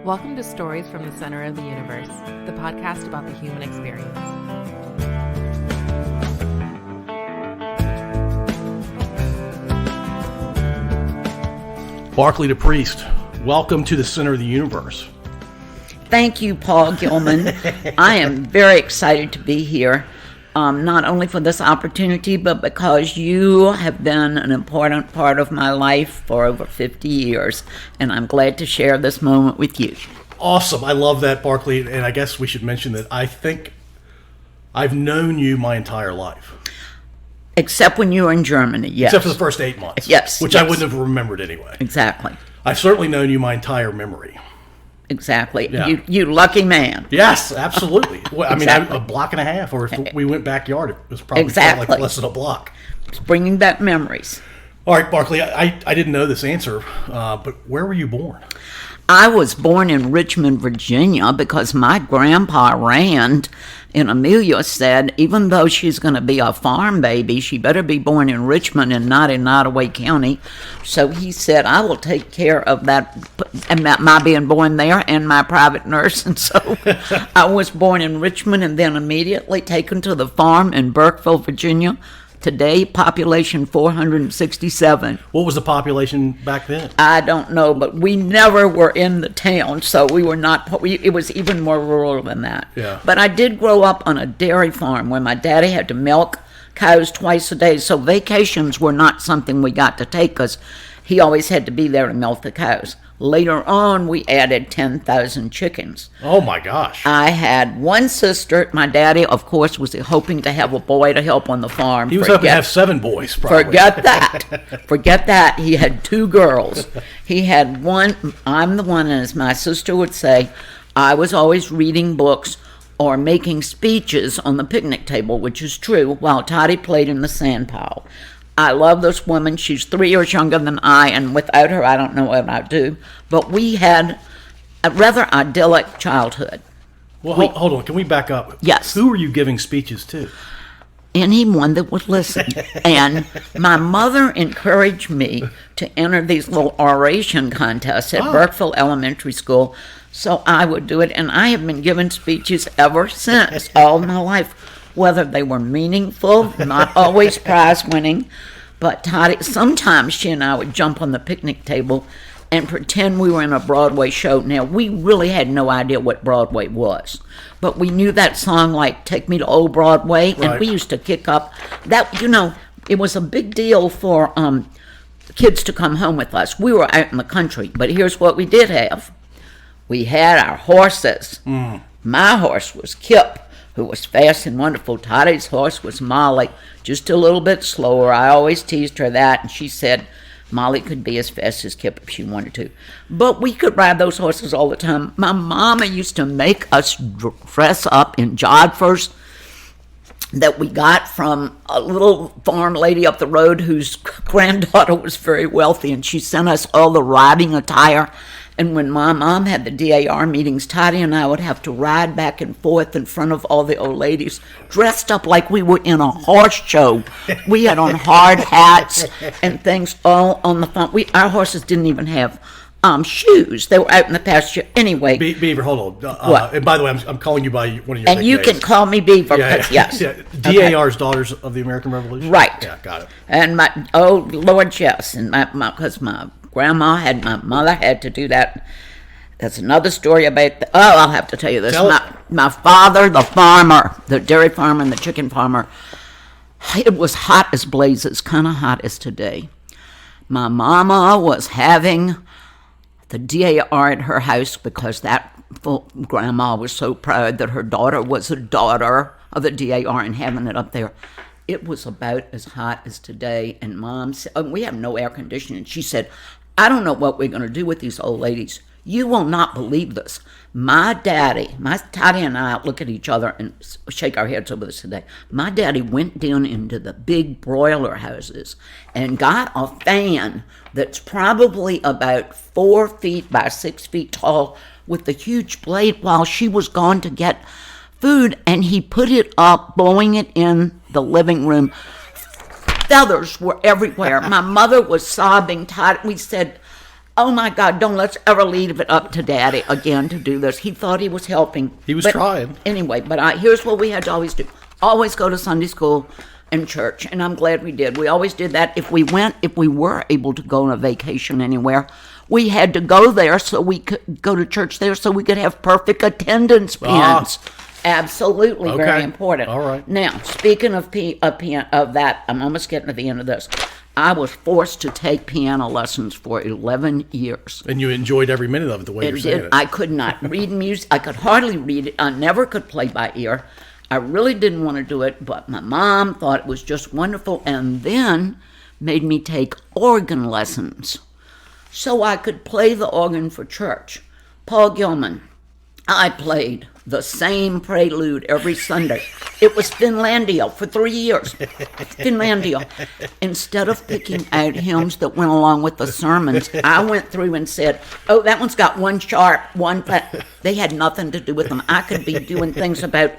Welcome to Stories from the Center of the Universe, the podcast about the human experience. Barclay DuPriest, welcome to the Center of the Universe. Thank you, Paul Gilman. I am very excited to be here, not only for this opportunity, but because you have been an important part of my life for over 50 years, and I'm glad to share this moment with you. Awesome. I love that, Barclay, and I guess we should mention that I think I've known you my entire life. Except when you were in Germany, yes. Except for the first 8 months. Yes. Which I wouldn't have remembered anyway. Exactly. I've certainly known you my entire memory. Exactly. Yeah. You lucky man. Yes, absolutely. Well, I mean, Exactly. a block and a half, or if we went backyard, it was probably Exactly. like less than a block. It's bringing back memories. All right, Barclay, I didn't know this answer, but where were you born? I was born in Richmond, Virginia, because my grandpa, Rand, in Amelia said, even though she's going to be a farm baby, she better be born in Richmond and not in Nottoway County. So he said, I will take care of that, and my being born there and my private nurse. And so I was born in Richmond and then immediately taken to the farm in Burkeville, Virginia. Today, population 467. What was the population back then? I don't know, but we never were in the town, so we were not, it was even more rural than that. Yeah. But I did grow up on a dairy farm where my daddy had to milk cows twice a day, so vacations were not something we got to take because he always had to be there to milk the cows. Later on, we added 10,000 chickens. Oh, my gosh. I had one sister. My daddy, of course, was hoping to have a boy to help on the farm. He was hoping to have 7 boys, probably. Forget that. Forget that. He had 2 girls. He had one. I'm the one, and as my sister would say, I was always reading books or making speeches on the picnic table, which is true, while Toddy played in the sand pile. I love this woman. She's 3 years younger than I, and without her, I don't know what I'd do. But we had a rather idyllic childhood. Well, hold on. Can we back up? Yes. Who were you giving speeches to? Anyone that would listen. And my mother encouraged me to enter these little oration contests at Burkeville Elementary School, so I would do it. And I have been giving speeches ever since, all my life. Whether they were meaningful, not always prize-winning, but Toddy, sometimes she and I would jump on the picnic table and pretend we were in a Broadway show. Now, we really had no idea what Broadway was, but we knew that song like Take Me to Old Broadway, and Right. we used to kick up. That, it was a big deal for kids to come home with us. We were out in the country, but here's what we did have. We had our horses. My horse was Kip, who was fast and wonderful. Toddy's horse was Molly, just a little bit slower. I always teased her that, and she said Molly could be as fast as Kip if she wanted to. But we could ride those horses all the time. My mama used to make us dress up in jodhpurs that we got from a little farm lady up the road whose granddaughter was very wealthy, and she sent us all the riding attire. And when my mom had the DAR meetings, Toddy and I would have to ride back and forth in front of all the old ladies, dressed up like we were in a horse show. We had on hard hats and things all on the front. Our horses didn't even have shoes. They were out in the pasture. Anyway. Beaver, hold on. What? And by the way, I'm calling you by one of your And you nicknames. can call me Beaver. Yeah, Yes. yeah. Okay. DAR's Daughters of the American Revolution? Right. Yeah, got it. And Lord, yes. And because my mother had to do that. That's another story about, I'll have to tell you this. My father, the farmer, the dairy farmer and the chicken farmer, it was hot as blazes, kind of hot as today. My mama was having the DAR at her house because that grandma was so proud that her daughter was a daughter of the DAR and having it up there. It was about as hot as today, and Mom said, we have no air conditioning. She said, I don't know what we're going to do with these old ladies. You will not believe this. My Toddy and I look at each other and shake our heads over this today. My daddy went down into the big broiler houses and got a fan that's probably about 4 feet by 6 feet tall with the huge blade while she was gone to get food, and he put it up, blowing it in the living room. Feathers were everywhere. My mother was sobbing. We said, Oh my God, don't let's ever leave it up to Daddy again to do this. He thought he was helping. He was trying. Anyway, but here's what we had to always do. Always go to Sunday school and church, and I'm glad we did. We always did that. If we were able to go on a vacation anywhere, we had to go there so we could go to church there so we could have perfect attendance pins. Absolutely, Okay. very important. All right. Now, speaking of that, I'm almost getting to the end of this. I was forced to take piano lessons for 11 years. And you enjoyed every minute of it the way you're saying it. I could not read music. I could hardly read it. I never could play by ear. I really didn't want to do it, but my mom thought it was just wonderful and then made me take organ lessons so I could play the organ for church. Paul Gilman, I played the same prelude every Sunday. It was Finlandia for 3 years. Finlandia. Instead of picking out hymns that went along with the sermons, I went through and said, oh, that one's got one sharp, one flat. They had nothing to do with them. I could be doing things about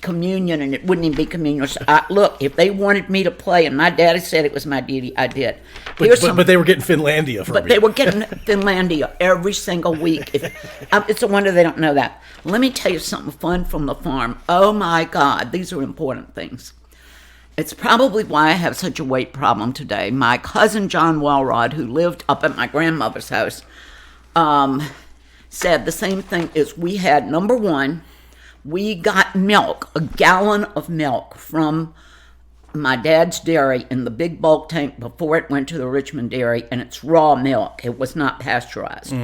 communion, and it wouldn't even be communion. So look, if they wanted me to play, and my daddy said it was my duty, I did. But they were getting Finlandia from you. But they were getting Finlandia every single week. It's a wonder they don't know that. Let me tell you something fun from the farm. Oh my God, these are important things. It's probably why I have such a weight problem today. My cousin John Walrod, who lived up at my grandmother's house, said the same thing as we had. Number one, we got milk, a gallon of milk from my dad's dairy in the big bulk tank before it went to the Richmond dairy, and it's raw milk. It was not pasteurized.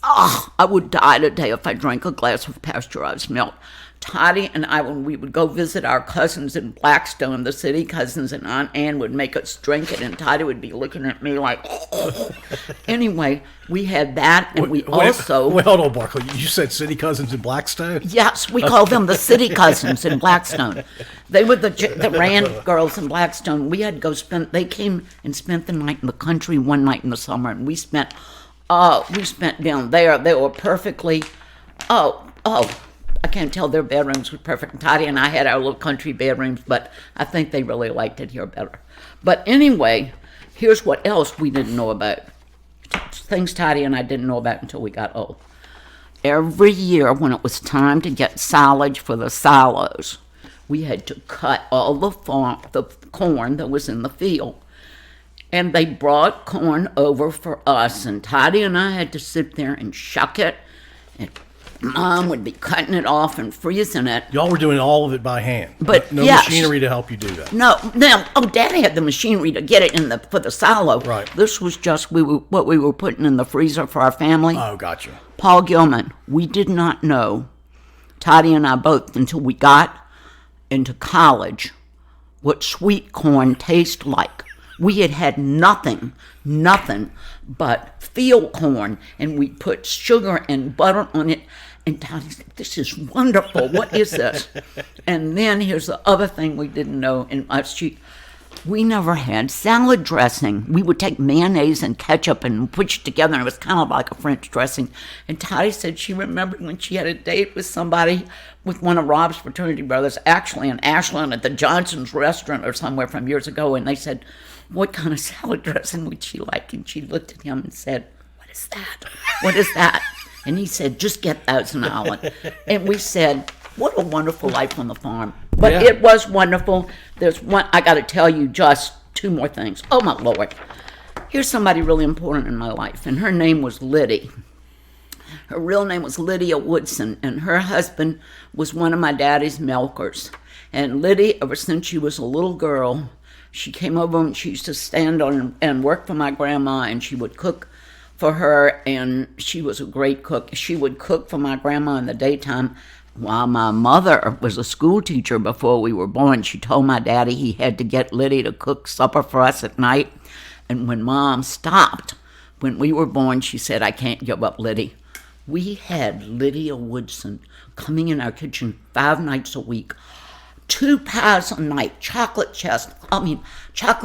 I would die today if I drank a glass of pasteurized milk. Toddy and I, when we would go visit our cousins in Blackstone, the city cousins, and Aunt Ann would make us drink it, and Toddy would be looking at me like, Anyway, we had that, and we also... Wait, hold on, Barclay. You said city cousins in Blackstone? Yes, we call them the city cousins in Blackstone. They were the Rand girls in Blackstone. We had to go they came and spent the night in the country one night in the summer, and we spent down there. They were perfectly, I can't tell their bedrooms were perfect. Toddy and I had our little country bedrooms, but I think they really liked it here better. But anyway, here's what else we didn't know about. Things Toddy and I didn't know about until we got old. Every year when it was time to get silage for the silos, we had to cut all the corn that was in the field. And they brought corn over for us, and Toddy and I had to sit there and shuck it, and Mom would be cutting it off and freezing it. Y'all were doing all of it by hand. But no yes. machinery to help you do that. No, Daddy had the machinery to get it for the silo. Right. This was just what we were putting in the freezer for our family. Oh, gotcha. Paul Gilman, we did not know, Toddy and I both, until we got into college, what sweet corn tastes like. We had nothing but field corn, and we put sugar and butter on it. And Toddy said, this is wonderful. What is this? And then here's the other thing we didn't know. We never had salad dressing. We would take mayonnaise and ketchup and put it together, and it was kind of like a French dressing. And Toddy said she remembered when she had a date with somebody, with one of Rob's fraternity brothers, actually in Ashland at the Johnson's restaurant or somewhere from years ago, and they said, what kind of salad dressing would she like? And she looked at him and said, what is that? What is that? And he said, just get Thousand Island. And we said, what a wonderful life on the farm. But Yeah. It was wonderful. There's one, I got to tell you just two more things. Oh, my Lord. Here's somebody really important in my life, and her name was Liddy. Her real name was Lydia Woodson, and her husband was one of my daddy's milkers. And Liddy, ever since she was a little girl, she came over and she used to stand on and work for my grandma, and she would cook for her, and she was a great cook. She would cook for my grandma in the daytime. While my mother was a school teacher before we were born, she told my daddy he had to get Liddy to cook supper for us at night. And when Mom stopped, when we were born, she said, I can't give up Liddy. We had Lydia Woodson coming in our kitchen 5 nights a week. 2 pies a night, chocolate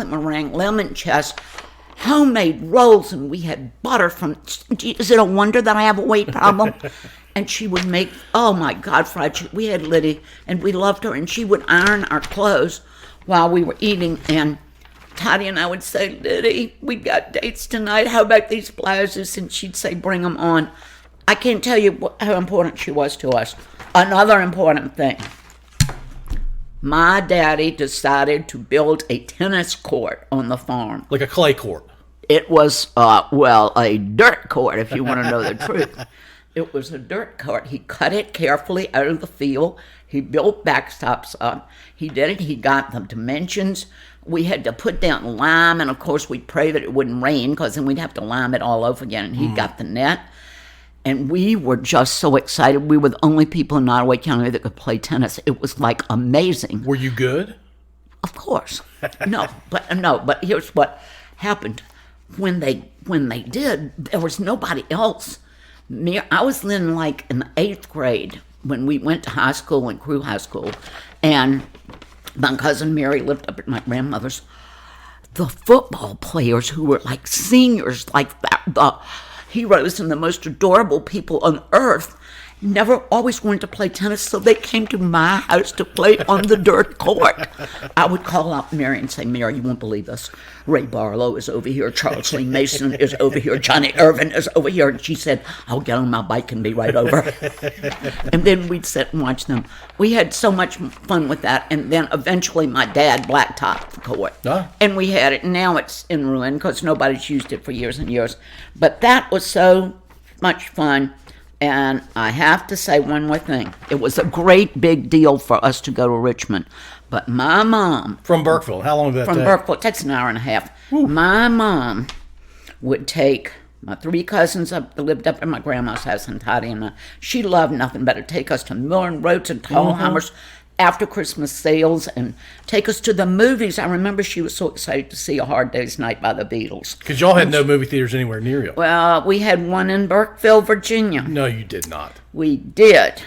meringue, lemon chest, homemade rolls, and we had butter from, is it a wonder that I have a weight problem? And she would make, oh my God, fried chicken. We had Liddy, and we loved her, and she would iron our clothes while we were eating, and Toddy and I would say, Liddy, we got dates tonight. How about these blouses? And she'd say, bring them on. I can't tell you how important she was to us. Another important thing. My daddy decided to build a tennis court on the farm. Like a clay court. It was, a dirt court, if you want to know the truth. It was a dirt court. He cut it carefully out of the field. He built backstops up. He did it. He got the dimensions. We had to put down lime, and of course we'd pray that it wouldn't rain, because then we'd have to lime it all over again. And he got the net. And we were just so excited. We were the only people in Nottoway County that could play tennis. It was like amazing. Were you good? Of course. No, but here's what happened. When they did, there was nobody else. I was in like in the 8th grade when we went to high school in Crewe High School, and my cousin Mary lived up at my grandmother's. The football players who were like seniors, like that, the heroes and the most adorable people on earth, never always wanted to play tennis, so they came to my house to play on the dirt court. I would call out Mary and say, Mary, you won't believe this. Ray Barlow is over here. Charles Lee Mason is over here. Johnny Irvin is over here. And she said, I'll get on my bike and be right over. And then we'd sit and watch them. We had so much fun with that. And then eventually my dad blacktopped the court. Oh. And we had it. Now it's in ruin because nobody's used it for years and years. But that was so much fun. And I have to say one more thing. It was a great big deal for us to go to Richmond. But my mom... From Burkeville. How long did that take? From Burkeville. It takes an hour and a half. Ooh. My mom would take my 3 cousins up, that lived up in my grandma's house in Toddy, and she loved nothing but to take us to Millen Roads and Tallheimers after Christmas sales and take us to the movies. I remember she was so excited to see A Hard Day's Night by the Beatles. Because y'all had no movie theaters anywhere near you. Well, we had one in Burkeville, Virginia. No, you did not. We did.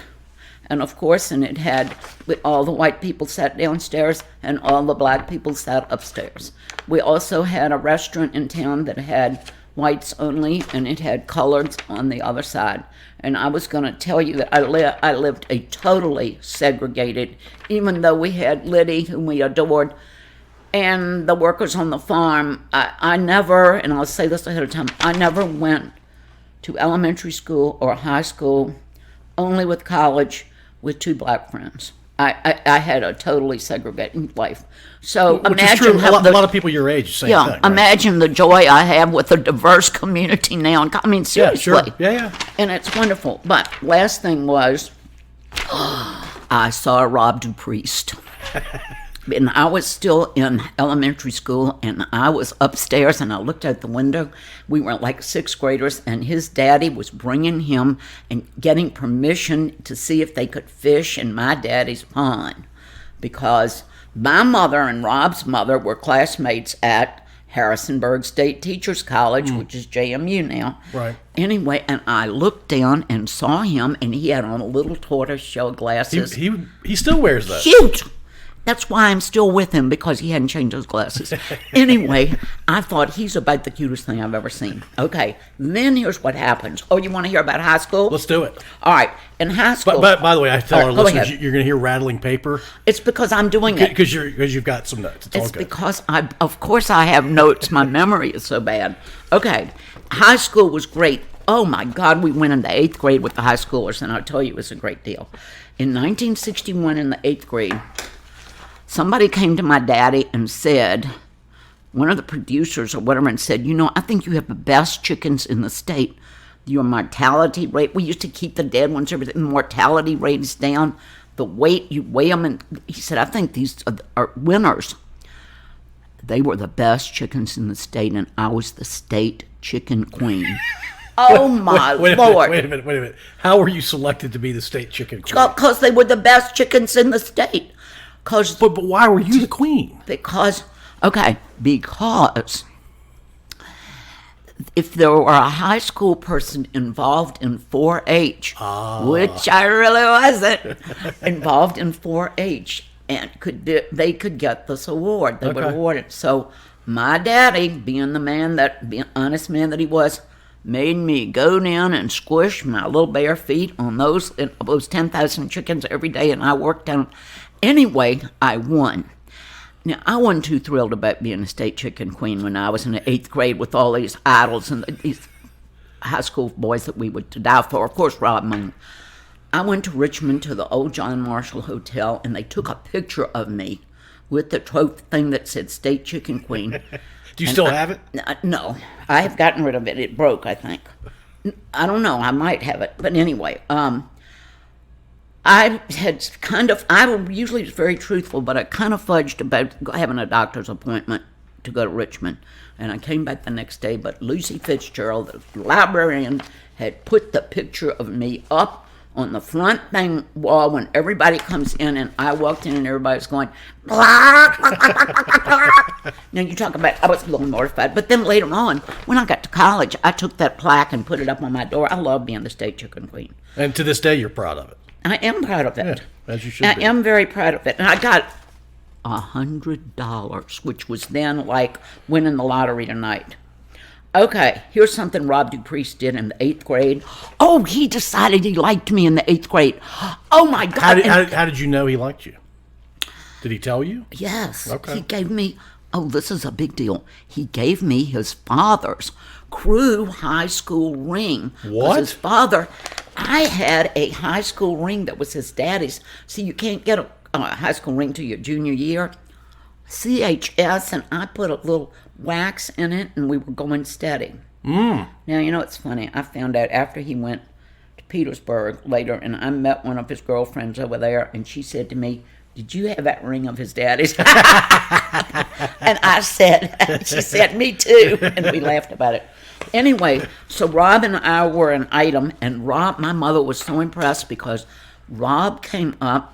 And of course, and it had, all the white people sat downstairs and all the black people sat upstairs. We also had a restaurant in town that had whites only, and it had coloreds on the other side. And I was going to tell you that I lived a totally segregated, even though we had Liddy, whom we adored, and the workers on the farm. I never, and I'll say this ahead of time, I never went to elementary school or high school, only with college, with 2 black friends. I had a totally segregated life. So which imagine is true. A lot of people your age say that. Right? Imagine the joy I have with a diverse community now. I mean, seriously. Yeah, sure. Yeah. And it's wonderful. But last thing was, I saw Rob DuPriest. And I was still in elementary school, and I was upstairs, and I looked out the window. We were like 6th graders, and his daddy was bringing him and getting permission to see if they could fish in my daddy's pond, because my mother and Rob's mother were classmates at Harrisonburg State Teachers College, which is JMU now. Right. Anyway, and I looked down and saw him, and he had on a little tortoiseshell glasses. He still wears that. Cute! That's why I'm still with him, because he hadn't changed his glasses. Anyway, I thought he's about the cutest thing I've ever seen. Okay, then here's what happens. Oh, you want to hear about high school? Let's do it. All right, in high school... But by the way, I tell our listeners, ahead. You're going to hear rattling paper. It's because I'm doing it. Because you've got some notes. It's because, of course I have notes. My memory is so bad. Okay, high school was great. Oh, my God, we went into 8th grade with the high schoolers, and I'll tell you, it was a great deal. In 1961, in the 8th grade... somebody came to my daddy and said, one of the producers or whatever, and said, I think you have the best chickens in the state. Your mortality rate, we used to keep the dead ones, everything, mortality rate is down. The weight, you weigh them, and he said, I think these are winners. They were the best chickens in the state, and I was the state chicken queen. Oh, my Lord. Wait a minute. How were you selected to be the state chicken queen? Because they were the best chickens in the state. But why were you the queen? Because if there were a high school person involved in 4-H, which I really wasn't, involved in 4-H, and they could get this award. They were awarded. So my daddy, being the honest man that he was, made me go down and squish my little bare feet on those 10,000 chickens every day, and I worked down. Anyway, I won. Now, I wasn't too thrilled about being a state chicken queen when I was in the 8th grade with all these idols and these high school boys that we would die for. Of course, Rob Moon. I went to Richmond to the old John Marshall Hotel, and they took a picture of me with the trophy thing that said State Chicken Queen. Do you still have it? No, I have gotten rid of it. It broke, I think. I don't know. I might have it. But anyway, I was usually very truthful, but I kind of fudged about having a doctor's appointment to go to Richmond. And I came back the next day, but Lucy Fitzgerald, the librarian, had put the picture of me up on the front wall when everybody comes in, and I walked in and everybody was going, blah, blah, blah, blah, blah. Now you talk about, I was a little mortified, but then later on, when I got to college, I took that plaque and put it up on my door. I love being the state chicken queen. And to this day, you're proud of it. I am proud of it. Yeah, as you should be. I am very proud of it. And I got $100, which was then like winning the lottery tonight. Okay, here's something Rob DuPriest did in the 8th grade. Oh, he decided he liked me in the 8th grade. Oh, my God. How did you know he liked you? Did he tell you? Yes. Okay. He gave me, this is a big deal. He gave me his father's Crewe high school ring. What? His father, I had a high school ring that was his daddy's. See, you can't get a high school ring till your junior year. CHS, and I put a little wax in it, and we were going steady. Now, you know, it's funny. I found out after he went to Petersburg later, and I met one of his girlfriends over there, and she said to me, "Did you have that ring of his daddy's?" And I said, she said, "Me too," and we laughed about it. Anyway, so Rob and I were an item, and Rob, my mother was so impressed because Rob came up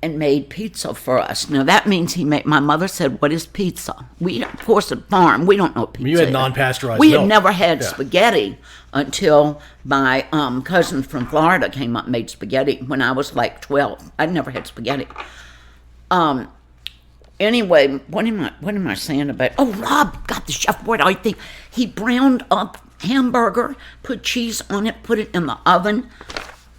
and made pizza for us. Now that means my mother said, "What is pizza?" We, of course, at farm, we don't know what pizza You had is. non-pasteurized We milk. had never had spaghetti until my cousin from Florida came up and made spaghetti when I was like 12. I'd never had spaghetti. Anyway, what am I saying about? Oh, Rob got the chef board. I think he browned up hamburger, put cheese on it, put it in the oven,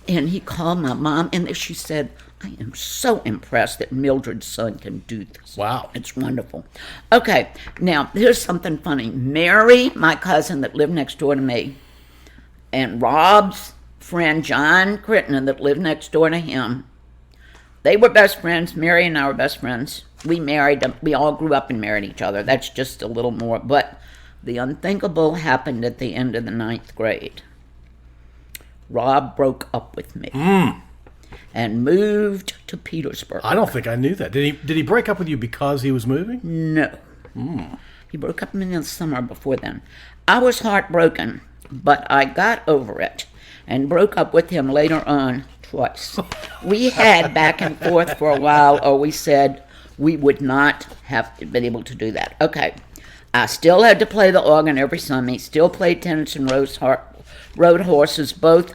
and he called my mom, and she said, "I am so impressed that Mildred's son can do this." Wow. It's wonderful. Okay, now here's something funny. Mary, my cousin that lived next door to me, and Rob's friend John Crittenden that lived next door to him, they were best friends. Mary and I were best friends. We married them. We all grew up and married each other. That's just a little more. But the unthinkable happened at the end of the 9th grade. Rob broke up with me. And moved to Petersburg. I don't think I knew that. Did he break up with you because he was moving? No. He broke up with me in the summer before then. I was heartbroken, but I got over it and broke up with him later on twice. We had back and forth for a while, or we said we would not have been able to do that. Okay. I still had to play the organ every Sunday, still played tennis and rode horses, both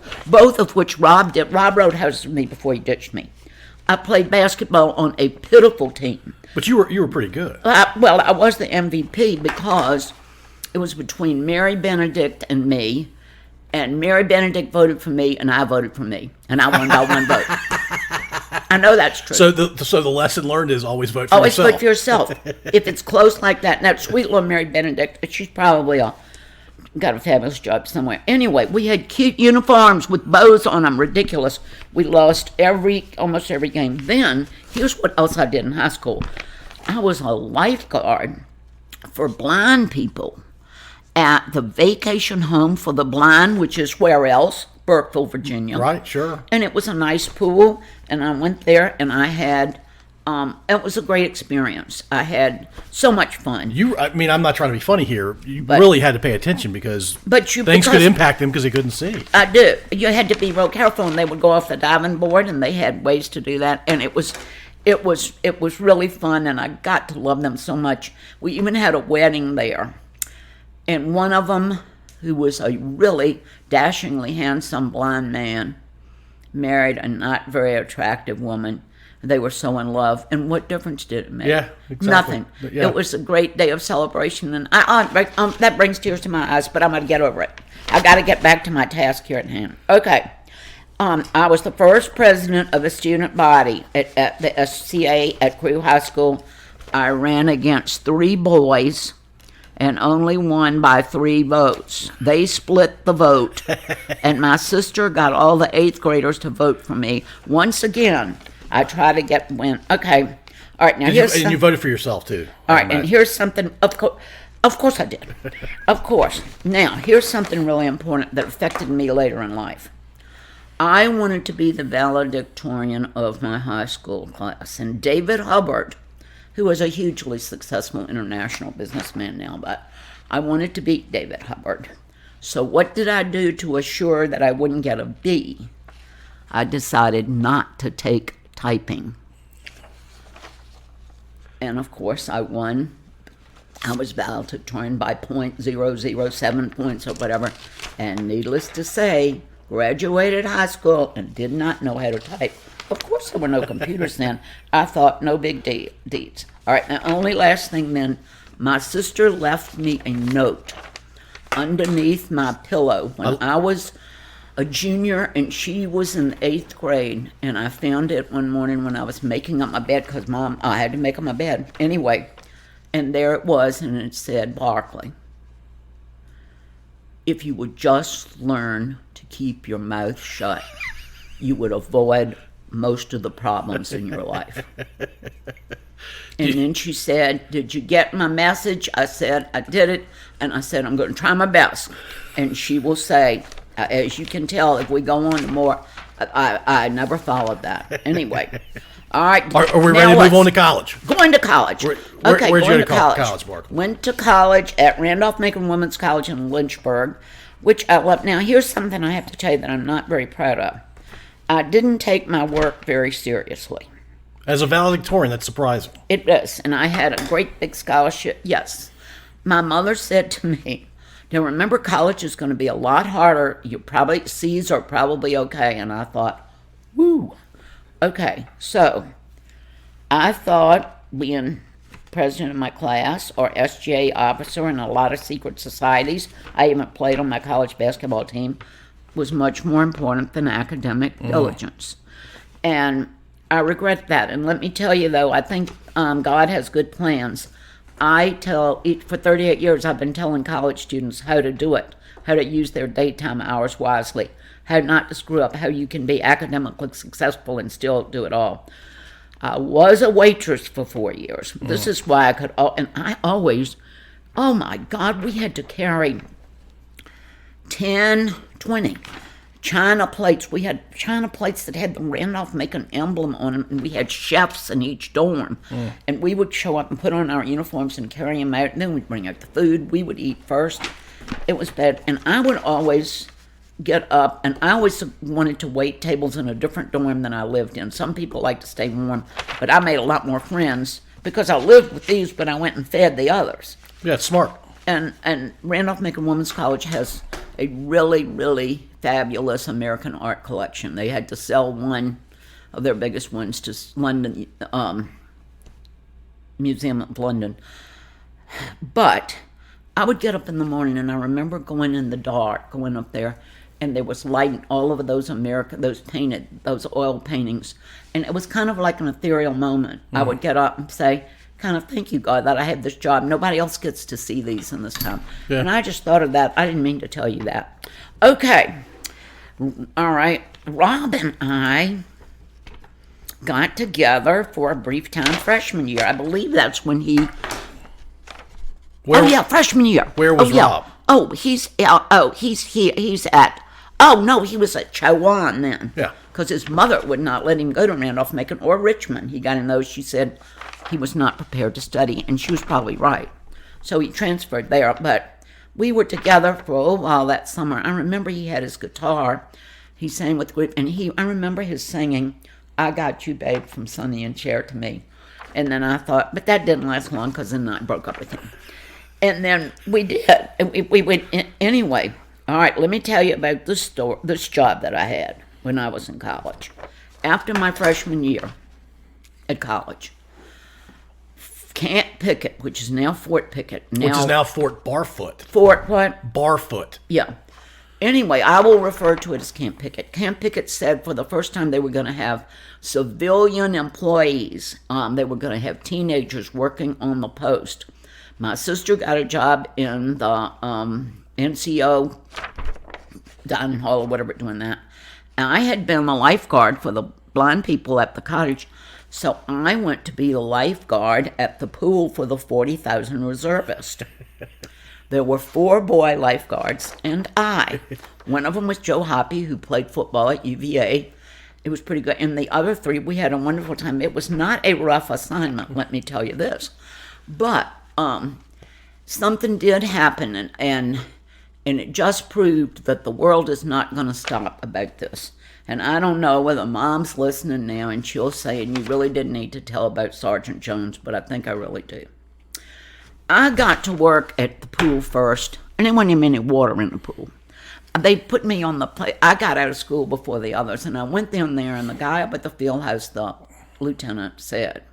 of which Rob did. Rob rode horses with me before he ditched me. I played basketball on a pitiful team. But you were pretty good. Well, I was the MVP because it was between Mary Benedict and me, and Mary Benedict voted for me, and I voted for me, and I won by one vote. I know that's true. So the lesson learned is always vote for yourself. Always vote for yourself. If it's close like that. Now, sweet little Mary Benedict, she's probably got a fabulous job somewhere. Anyway, we had cute uniforms with bows on them, ridiculous. We lost almost every game. Then, here's what else I did in high school. I was a lifeguard for blind people at the vacation home for the blind, which is where else? Burkeville, Virginia. Right, sure. And it was a nice pool, and I went there, and I had, it was a great experience. I had so much fun. I'm not trying to be funny here. You really had to pay attention because things could impact them because they couldn't see. I do. You had to be real careful, and they would go off the diving board, and they had ways to do that, and it was really fun, and I got to love them so much. We even had a wedding there, and one of them, who was a really dashingly handsome blind man, married a not very attractive woman. They were so in love, and what difference did it make? Yeah, exactly. Nothing. Yeah. It was a great day of celebration, and that brings tears to my eyes, but I'm going to get over it. I got to get back to my task here at hand. Okay. I was the first president of a student body at the SCA at Crewe High School. I ran against 3 boys and only won by 3 votes. They split the vote, and my sister got all the 8th graders to vote for me. Once again, I try to win. Okay. All right, now and you voted for yourself, too. All right, and here's something, of course I did. Of course. Now, here's something really important that affected me later in life. I wanted to be the valedictorian of my high school class, and David Hubbard, who is a hugely successful international businessman now, but I wanted to beat David Hubbard. So what did I do to assure that I wouldn't get a B? I decided not to take typing. And of course I won. I was valedictorian by 0.007 points or whatever. And needless to say, graduated high school and did not know how to type. Of course, there were no computers then. I thought, no big deeds. All right, now, only last thing then, my sister left me a note underneath my pillow when I was a junior and she was in the 8th grade. And I found it one morning when I was making up my bed because, Mom, I had to make up my bed. Anyway, and there it was, and it said, Barclay, if you would just learn to keep your mouth shut, you would avoid most of the problems in your life. And then she said, did you get my message? I said, I did it. And I said, I'm going to try my best. And she will say, as you can tell, if we go on to more, I never followed that. Anyway. All right. Are we ready to move on to college? Going to college. Where'd you go to college, Barclay? Went to college at Randolph Macon Women's College in Lynchburg, which I love. Now, here's something I have to tell you that I'm not very proud of. I didn't take my work very seriously. As a valedictorian, that's surprising. It is, and I had a great big scholarship. Yes. My mother said to me, now remember, college is going to be a lot harder. C's are probably okay. And I thought, woo, okay. So I thought being president of my class or SGA officer in a lot of secret societies, I even played on my college basketball team, was much more important than academic diligence. And I regret that. And let me tell you, though, I think God has good plans. For 38 years, I've been telling college students how to do it, how to use their daytime hours wisely, how not to screw up, how you can be academically successful and still do it all. I was a waitress for 4 years. This is why I could, and I always, oh my God, we had to carry 10, 20 china plates. We had china plates that had the Randolph Macon emblem on them, and we had chefs in each dorm. And we would show up and put on our uniforms and carry them out, and then we'd bring out the food. We would eat first. It was bad. And I would always get up, and I always wanted to wait tables in a different dorm than I lived in. Some people like to stay warm, but I made a lot more friends because I lived with these, but I went and fed the others. Yeah, it's smart. And Randolph Macon Women's College has a really, really fabulous American art collection. They had to sell one of their biggest ones to London, Museum of London. But I would get up in the morning, and I remember going in the dark, going up there, and there was light all over those those oil paintings. And it was kind of like an ethereal moment. I would get up and say, kind of, thank you, God, that I have this job. Nobody else gets to see these in this time. Yeah. And I just thought of that. I didn't mean to tell you that. Okay. All right. Rob and I got together for a brief time freshman year. I believe that's when he... freshman year. Where was Rob? He was at Chowan then. Yeah. Because his mother would not let him go to Randolph Macon or Richmond. He got in those. She said he was not prepared to study, and she was probably right. So he transferred there. But we were together for a while that summer. I remember he had his guitar. He sang with the group, and I remember his singing, "I Got You, Babe," from Sonny and Cher to me. And then I thought, but that didn't last long because then I broke up with him. And then we did. We went anyway. All right, let me tell you about this job that I had when I was in college. After my freshman year at college, Camp Pickett, which is now Fort Pickett. Which is now Fort Barfoot. Fort what? Barfoot. Yeah. Anyway, I will refer to it as Camp Picket. Camp Picket said for the first time they were going to have civilian employees. They were going to have teenagers working on the post. My sister got a job in the NCO dining hall or whatever, doing that. And I had been the lifeguard for the blind people at the cottage, so I went to be the lifeguard at the pool for the 40,000 reservists. There were 4 boy lifeguards and I. One of them was Joe Hoppy, who played football at UVA. It was pretty good. And the other 3, we had a wonderful time. It was not a rough assignment, let me tell you this. But something did happen, and it just proved that the world is not going to stop about this. And I don't know whether Mom's listening now, and she'll say, and you really didn't need to tell about Sergeant Jones, but I think I really do. I got to work at the pool first, and there wasn't even any water in the pool. They put me on the plate. I got out of school before the others, and I went down there, and the guy up at the field house, the lieutenant, said,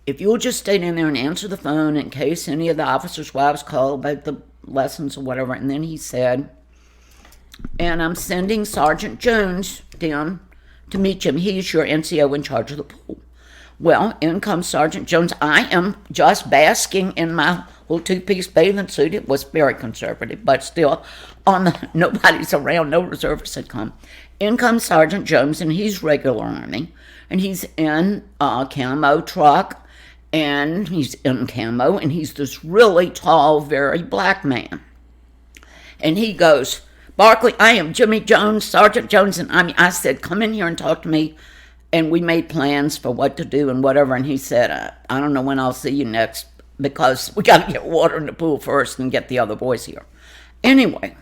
if you'll just stay down there and answer the phone in case any of the officers' wives call about the lessons or whatever. And then he said, and I'm sending Sergeant Jones down to meet you. He's your NCO in charge of the pool. Well, in comes Sergeant Jones. I am just basking in my little 2-piece bathing suit. It was very conservative, but still, nobody's around, no reservists had come. In comes Sergeant Jones, and he's regular Army, and he's in a camo truck, and he's in camo, and he's this really tall, very black man. And he goes, Barclay, I am Jimmy Jones, Sergeant Jones, and I said, come in here and talk to me. And we made plans for what to do and whatever. And he said, I don't know when I'll see you next, because we got to get water in the pool first and get the other boys here. Anyway,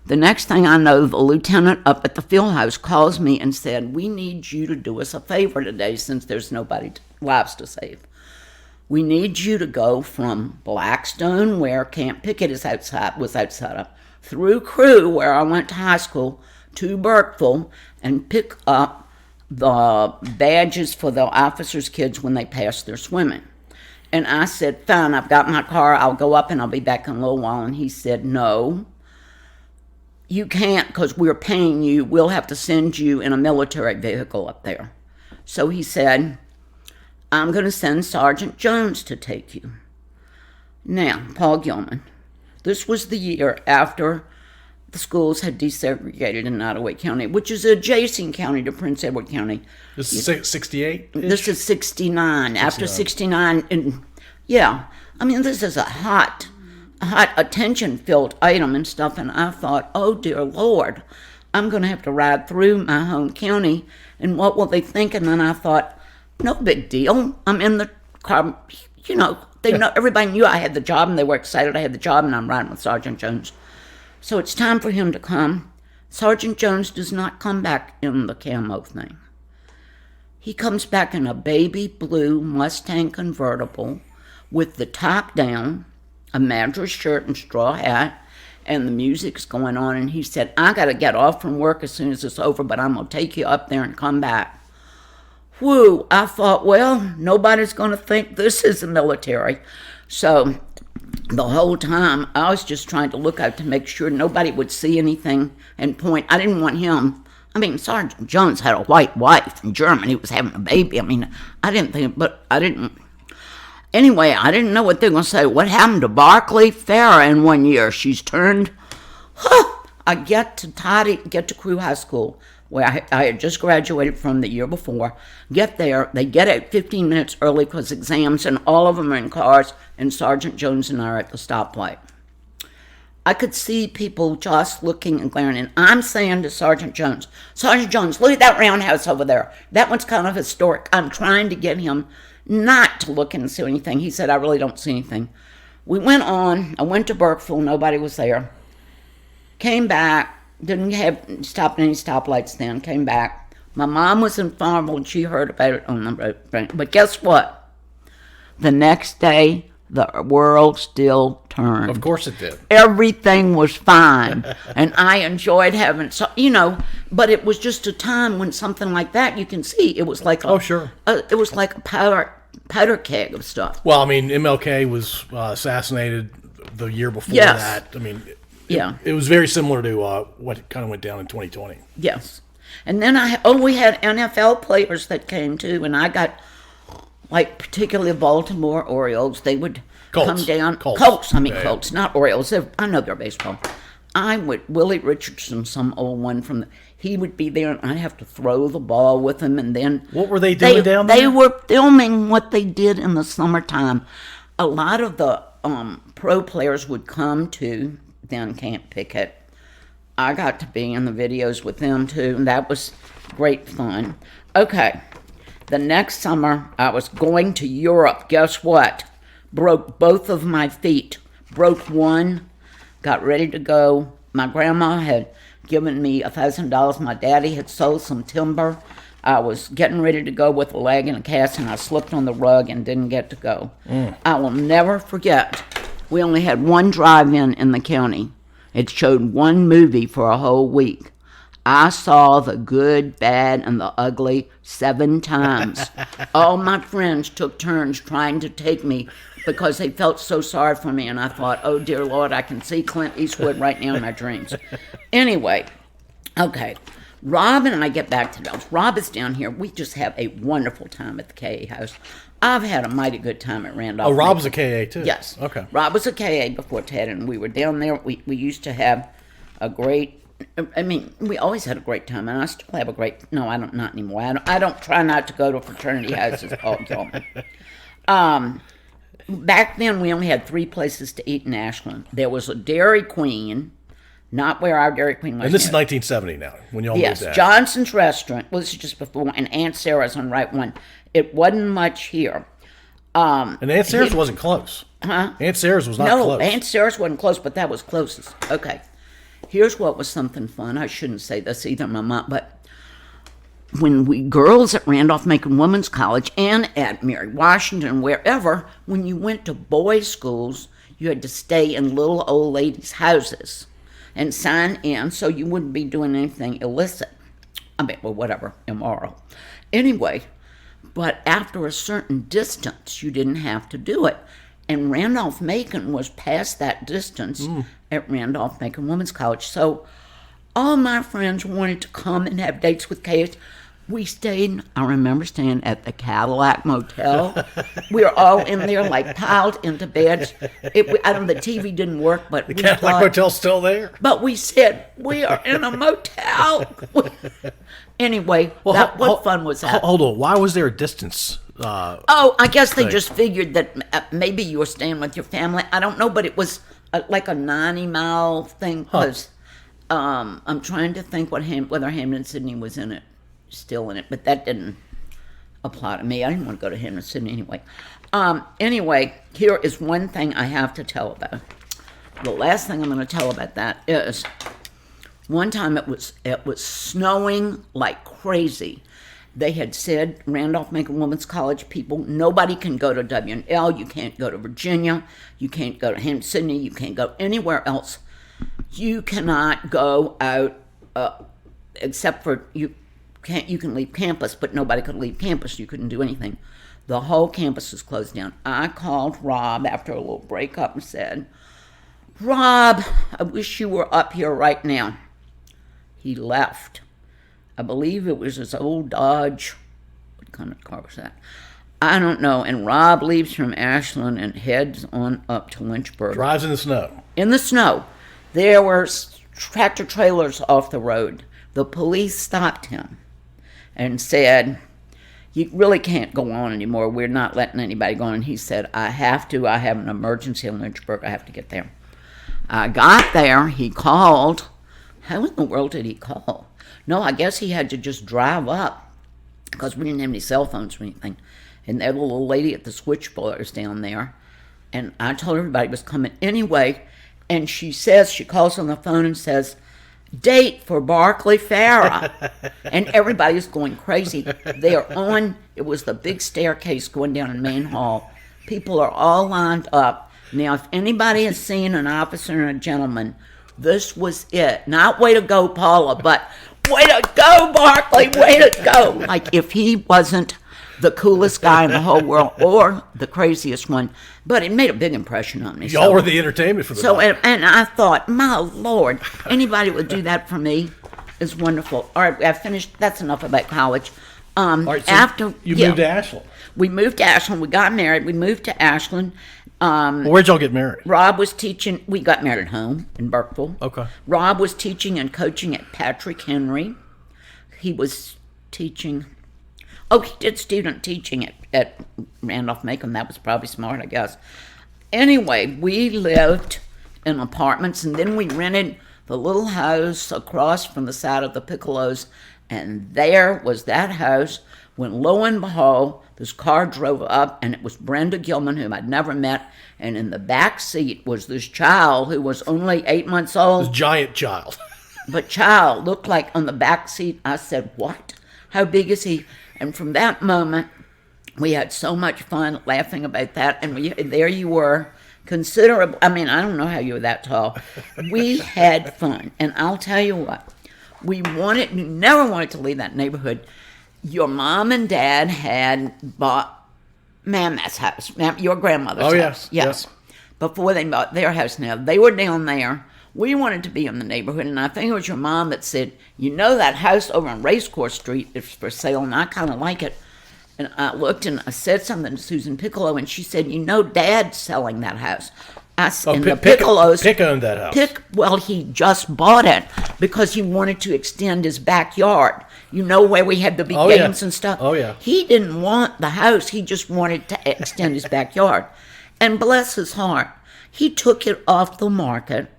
the next thing I know, the lieutenant up at the field house calls me and said, we need you to do us a favor today since there's nobody lives to save. We need you to go from Blackstone, where Camp Picket was outside of, through Crewe, where I went to high school, to Burkeville, and pick up the badges for the officers' kids when they pass their swimming. And I said, fine, I've got my car, I'll go up and I'll be back in a little while. And he said, no, you can't, because we're paying you. We'll have to send you in a military vehicle up there. So he said, I'm going to send Sergeant Jones to take you. Now, Paul Gilman, this was the year after the schools had desegregated in Nottoway County, which is an adjacent county to Prince Edward County. This is 68? This is 69. After 69, and yeah, I mean, this is a hot, attention-filled item and stuff, and I thought, oh, dear Lord, I'm going to have to ride through my home county, and what will they think? And then I thought, no big deal. I'm in the car, everybody knew I had the job, and they were excited I had the job, and I'm riding with Sergeant Jones. So it's time for him to come. Sergeant Jones does not come back in the camo thing. He comes back in a baby blue Mustang convertible with the top down, a Madras shirt and straw hat, and the music's going on. And he said, I got to get off from work as soon as it's over, but I'm going to take you up there and come back. Whew, I thought, well, nobody's going to think this is the military. So the whole time, I was just trying to look out to make sure nobody would see anything and point. I didn't want him. I mean, Sergeant Jones had a white wife in Germany. He was having a baby. I mean, I didn't think, but I didn't. Anyway, I didn't know what they were going to say. What happened to Barclay? Farrah in 1 year. She's turned. I get to Crewe High School, where I had just graduated from the year before. Get there. They get out 15 minutes early because exams, and all of them are in cars, and Sergeant Jones and I are at the stoplight. I could see people just looking and glaring, and I'm saying to Sergeant Jones, look at that roundhouse over there. That one's kind of historic. I'm trying to get him not to look and see anything. He said, I really don't see anything. We went on. I went to Burkeville. Nobody was there. Came back. Didn't have stopped any stoplights then. Came back. My mom was in Farmville, and she heard about it on the road. But guess what? The next day, the world still turned. Of course it did. Everything was fine. And I enjoyed having, but it was just a time when something like that, you can see, it was like it was like a powder keg of stuff. Well, I mean, MLK was assassinated the year before that. I mean, Yeah. It was very similar to what kind of went down in 2020. Yes. And then we had NFL players that came too, and I got, like, particularly Baltimore Orioles. They would come down. Colts. Not Orioles. I know they're baseball. Willie Richardson, some old one he would be there, and I'd have to throw the ball with him, and then... What were they doing down there? They were filming what they did in the summertime. A lot of the pro players would come to down Camp Pickett. I got to be in the videos with them, too, and that was great fun. Okay, the next summer, I was going to Europe. Guess what? Broke both of my feet. Broke one, got ready to go. My grandma had given me $1,000. My daddy had sold some timber. I was getting ready to go with a leg in a cast, and I slipped on the rug and didn't get to go. I will never forget, we only had one drive-in in the county. It showed one movie for a whole week. I saw The Good, Bad, and the Ugly 7 times. All my friends took turns trying to take me because they felt so sorry for me, and I thought, oh, dear Lord, I can see Clint Eastwood right now in my dreams. Anyway, okay, Rob and I get back to those. Rob is down here. We just have a wonderful time at the KA house. I've had a mighty good time at Randolph. Oh, Rob's a KA, too? Yes. Okay. Rob was a KA before Ted, and we were down there. We used to have a great... we always had a great time, and I still have a great... No, I don't, not anymore. I don't try not to go to fraternity houses, Paul told me. Back then, we only had 3 places to eat in Ashland. There was a Dairy Queen, not where our Dairy Queen was. And this is 1970 now, when y'all moved there. Johnson's Restaurant. Well, this is just before, and Aunt Sarah's on Right One. It wasn't much here. And Aunt Sarah's wasn't close. Huh? Aunt Sarah's was not close. No, Aunt Sarah's wasn't close, but that was closest. Okay. Here's what was something fun. I shouldn't say this either, my mom, but when we girls at Randolph Macon Women's College and at Mary Washington, wherever, when you went to boys' schools, you had to stay in little old ladies' houses and sign in so you wouldn't be doing anything illicit. Whatever, immoral. Anyway, but after a certain distance, you didn't have to do it. And Randolph Macon was past that distance at Randolph Macon Women's College. So all my friends wanted to come and have dates with KS. We stayed, I remember staying at the Cadillac Motel. We were all in there, like, piled into beds. The TV didn't work, but the Cadillac Motel's still there? But we said, we are in a motel. Anyway, what fun was that? Hold on, why was there a distance? I guess they just figured that maybe you were staying with your family. I don't know, but it was like a 90-mile thing. Because I'm trying to think whether Hampton Sydney was still in it, but that didn't apply to me. I didn't want to go to Hampton Sydney anyway. Anyway, here is one thing I have to tell about. The last thing I'm going to tell about that is one time it was snowing like crazy. They had said, Randolph Macon Women's College people, nobody can go to W&L, you can't go to Virginia, you can't go to Hampton Sydney, you can't go anywhere else. You cannot go out except for you can leave campus, but nobody could leave campus. You couldn't do anything. The whole campus was closed down. I called Rob after a little breakup and said, Rob, I wish you were up here right now. He left. I believe it was his old Dodge. What kind of car was that? I don't know. And Rob leaves from Ashland and heads on up to Lynchburg. Drives in the snow. In the snow. There were tractor trailers off the road. The police stopped him and said, you really can't go on anymore. We're not letting anybody go on. And he said, I have to. I have an emergency in Lynchburg. I have to get there. I got there. He called. How in the world did he call? No, I guess he had to just drive up because we didn't have any cell phones or anything. And there was a little lady at the switchboard was down there. And I told everybody was coming anyway. And she calls on the phone and says, date for Barclay Farah. And everybody's going crazy. It was the big staircase going down in Main Hall. People are all lined up. Now, if anybody has seen an officer and a gentleman, this was it. Not way to go, Paula, but way to go, Barclay, way to go. Like, if he wasn't the coolest guy in the whole world or the craziest one, but it made a big impression on me. Y'all were the entertainment for the night. And I thought, my Lord, anybody would do that for me is wonderful. All right, I finished. That's enough about college. All right, so after you moved to Ashland. We moved to Ashland. We got married. We moved to Ashland. Where'd y'all get married? Rob was teaching. We got married at home in Burkeville. Okay. Rob was teaching and coaching at Patrick Henry. He was teaching. Oh, he did student teaching at Randolph Macon. That was probably smart, I guess. Anyway, we lived in apartments, and then we rented the little house across from the side of the Piccolos, and there was that house when, lo and behold, this car drove up, and it was Brenda Gilman, whom I'd never met, and in the back seat was this child who was only 8 months old. This giant child. But child looked like on the back seat. I said, what? How big is he? And from that moment, we had so much fun laughing about that, and there you were, considerable. I mean, I don't know how you were that tall. We had fun, and I'll tell you what, we never wanted to leave that neighborhood. Your mom and dad had bought Mama's house, your grandmother's house. Yes. Before they bought their house now. They were down there. We wanted to be in the neighborhood, and I think it was your mom that said, that house over on Racecourse Street is for sale, and I kind of like it. And I looked and I said something to Susan Piccolo, and she said, Dad's selling that house. The Piccolos. Pick owned that house. He just bought it because he wanted to extend his backyard. Where we had the big games and stuff. Oh, yeah. He didn't want the house. He just wanted to extend his backyard. And bless his heart, he took it off the market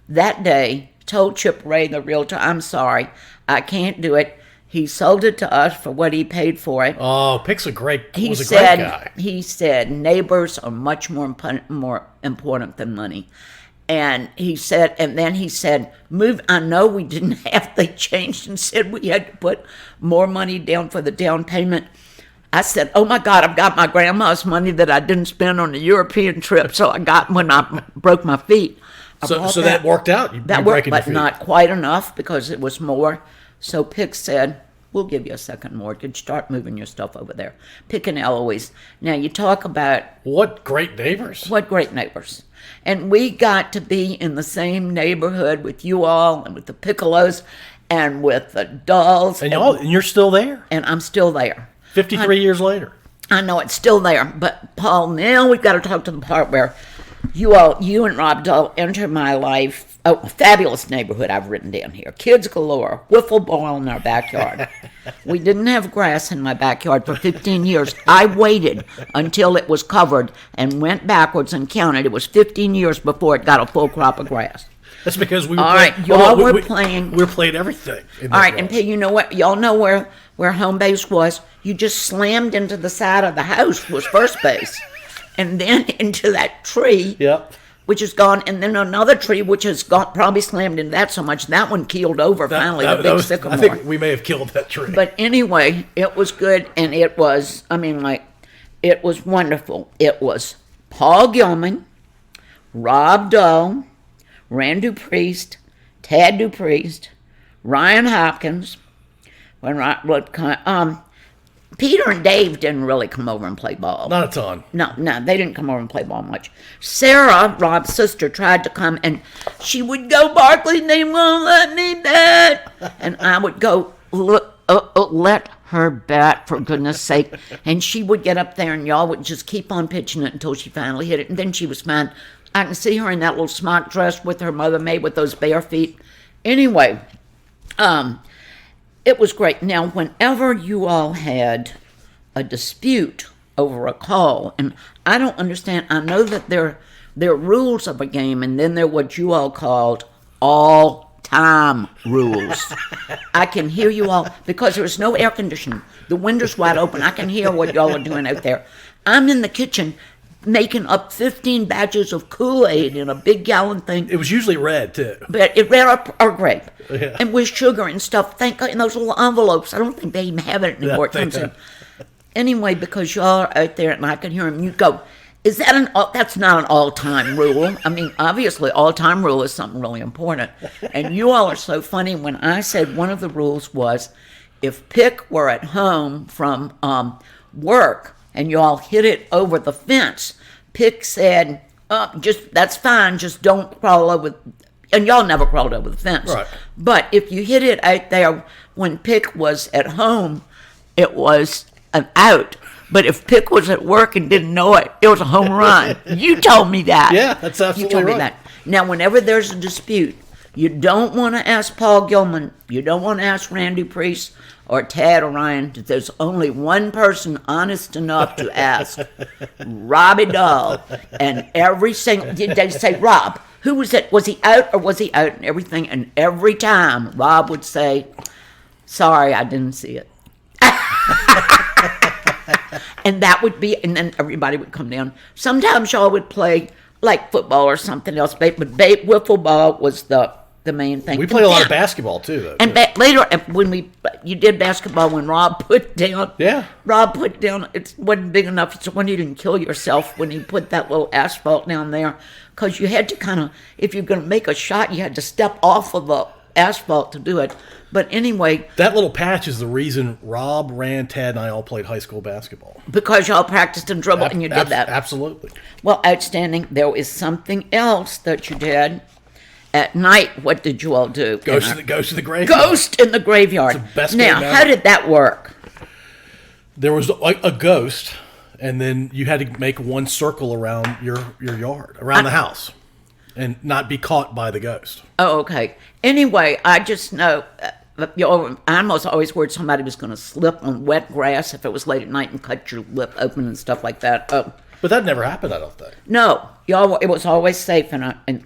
that day, told Chip Ray, the realtor, I'm sorry, I can't do it. He sold it to us for what he paid for it. Oh, Pick's a great guy. He said neighbors are much more important than money. And then he said, move. I know we didn't have, they changed and said we had to put more money down for the down payment. I said, oh my God, I've got my grandma's money that I didn't spend on the European trip. So I got when I broke my feet. So that worked out. That worked, but not quite enough because it was more. So Pick said, we'll give you a second mortgage. Start moving your stuff over there. Pick and Eloise. Now, you talk about... What great neighbors. What great neighbors. And we got to be in the same neighborhood with you all and with the Piccolos and with the Dulls. And you're still there. And I'm still there. 53 years later. I know, it's still there. But, Paul, now we've got to talk to the part where you and Rob Dull enter my life. Oh, a fabulous neighborhood I've written down here. Kids galore, wiffle ball in our backyard. We didn't have grass in my backyard for 15 years. I waited until it was covered and went backwards and counted. It was 15 years before it got a full crop of grass. That's because we were playing. We were playing everything. All right, and you know what? Y'all know where home base was? You just slammed into the side of the house was first base. And then into that tree. Yep. Which is gone, and then another tree which has gone, probably slammed into that so much that one keeled over finally. The big sycamore. I think we may have killed that tree. But anyway, it was good, and it was. It was wonderful. It was Paul Gilman, Rob Dull, Rand DuPriest, Tad DuPriest, Ryan Hopkins. Peter and Dave didn't really come over and play ball. Not a ton. No, they didn't come over and play ball much. Sarah, Rob's sister, tried to come, and she would go, Barclay, they won't let me bat. And I would go, let her bat, for goodness sake. And she would get up there, and y'all would just keep on pitching it until she finally hit it. And then she was fine. I can see her in that little smock dress with her mother made with those bare feet. Anyway, it was great. Now, whenever you all had a dispute over a call, and I don't understand, I know that there are rules of a game, and then there are what you all called all-time rules. I can hear you all, because there was no air conditioning. The window's wide open. I can hear what y'all are doing out there. I'm in the kitchen making up 15 batches of Kool-Aid in a big gallon thing. It was usually red, too. But it red or grape. Yeah. And with sugar and stuff. Thank God, in those little envelopes. I don't think they even have it anymore. It comes in. Anyway, because y'all are out there and I can hear them, you go, that's not an all-time rule. I mean, obviously, all-time rule is something really important. And you all are so funny. When I said one of the rules was, if Pick were at home from work and y'all hit it over the fence, Pick said, that's fine, just don't crawl over. And y'all never crawled over the fence. Right. But if you hit it out there when Pick was at home, it was an out. But if Pick was at work and didn't know it, it was a home run. You told me that. Yeah, that's absolutely You told me right. that. Now, whenever there's a dispute, you don't want to ask Paul Gilman, you don't want to ask Randy Priest or Tad or Ryan. There's only one person honest enough to ask, Robbie Dahl. And every single, they say, Rob, who was it? Was he out or was he out and everything? And every time Rob would say, sorry, I didn't see it. And that would be, and then everybody would come down. Sometimes y'all would play like football or something else, but wiffle ball was the main thing. We played a lot of basketball too, though. And later, when you did basketball, when Rob put down, it wasn't big enough. So when you didn't kill yourself when you put that little asphalt down there, because you had to kind of, if you're going to make a shot, you had to step off of the asphalt to do it. But anyway, that little patch is the reason Rob, Rand, Tad, and I all played high school basketball. Because y'all practiced and dribbled and you did that. Absolutely. Well, outstanding. There is something else that you did. At night, what did you all do? Ghost in the graveyard. Ghost in the graveyard. It's the best now, game ever. how did that work? There was a ghost, and then you had to make one circle around your yard, around the house, and not be caught by the ghost. Oh, okay. Anyway, I just know, I almost always worried somebody was going to slip on wet grass if it was late at night and cut your lip open and stuff like that. Oh. But that never happened, I don't think. No, it was always safe. And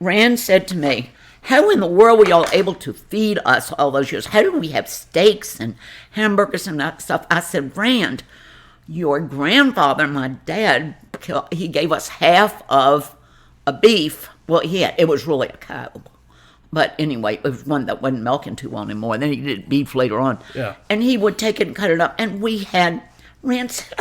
Rand said to me, how in the world were y'all able to feed us all those years? How did we have steaks and hamburgers and that stuff? I said, Rand, your grandfather, my dad, he gave us half of a beef. Well, it was really a cow. But anyway, it was one that wasn't milking too well anymore. Then he did beef later on. Yeah. And he would take it and cut it up. And Rand said,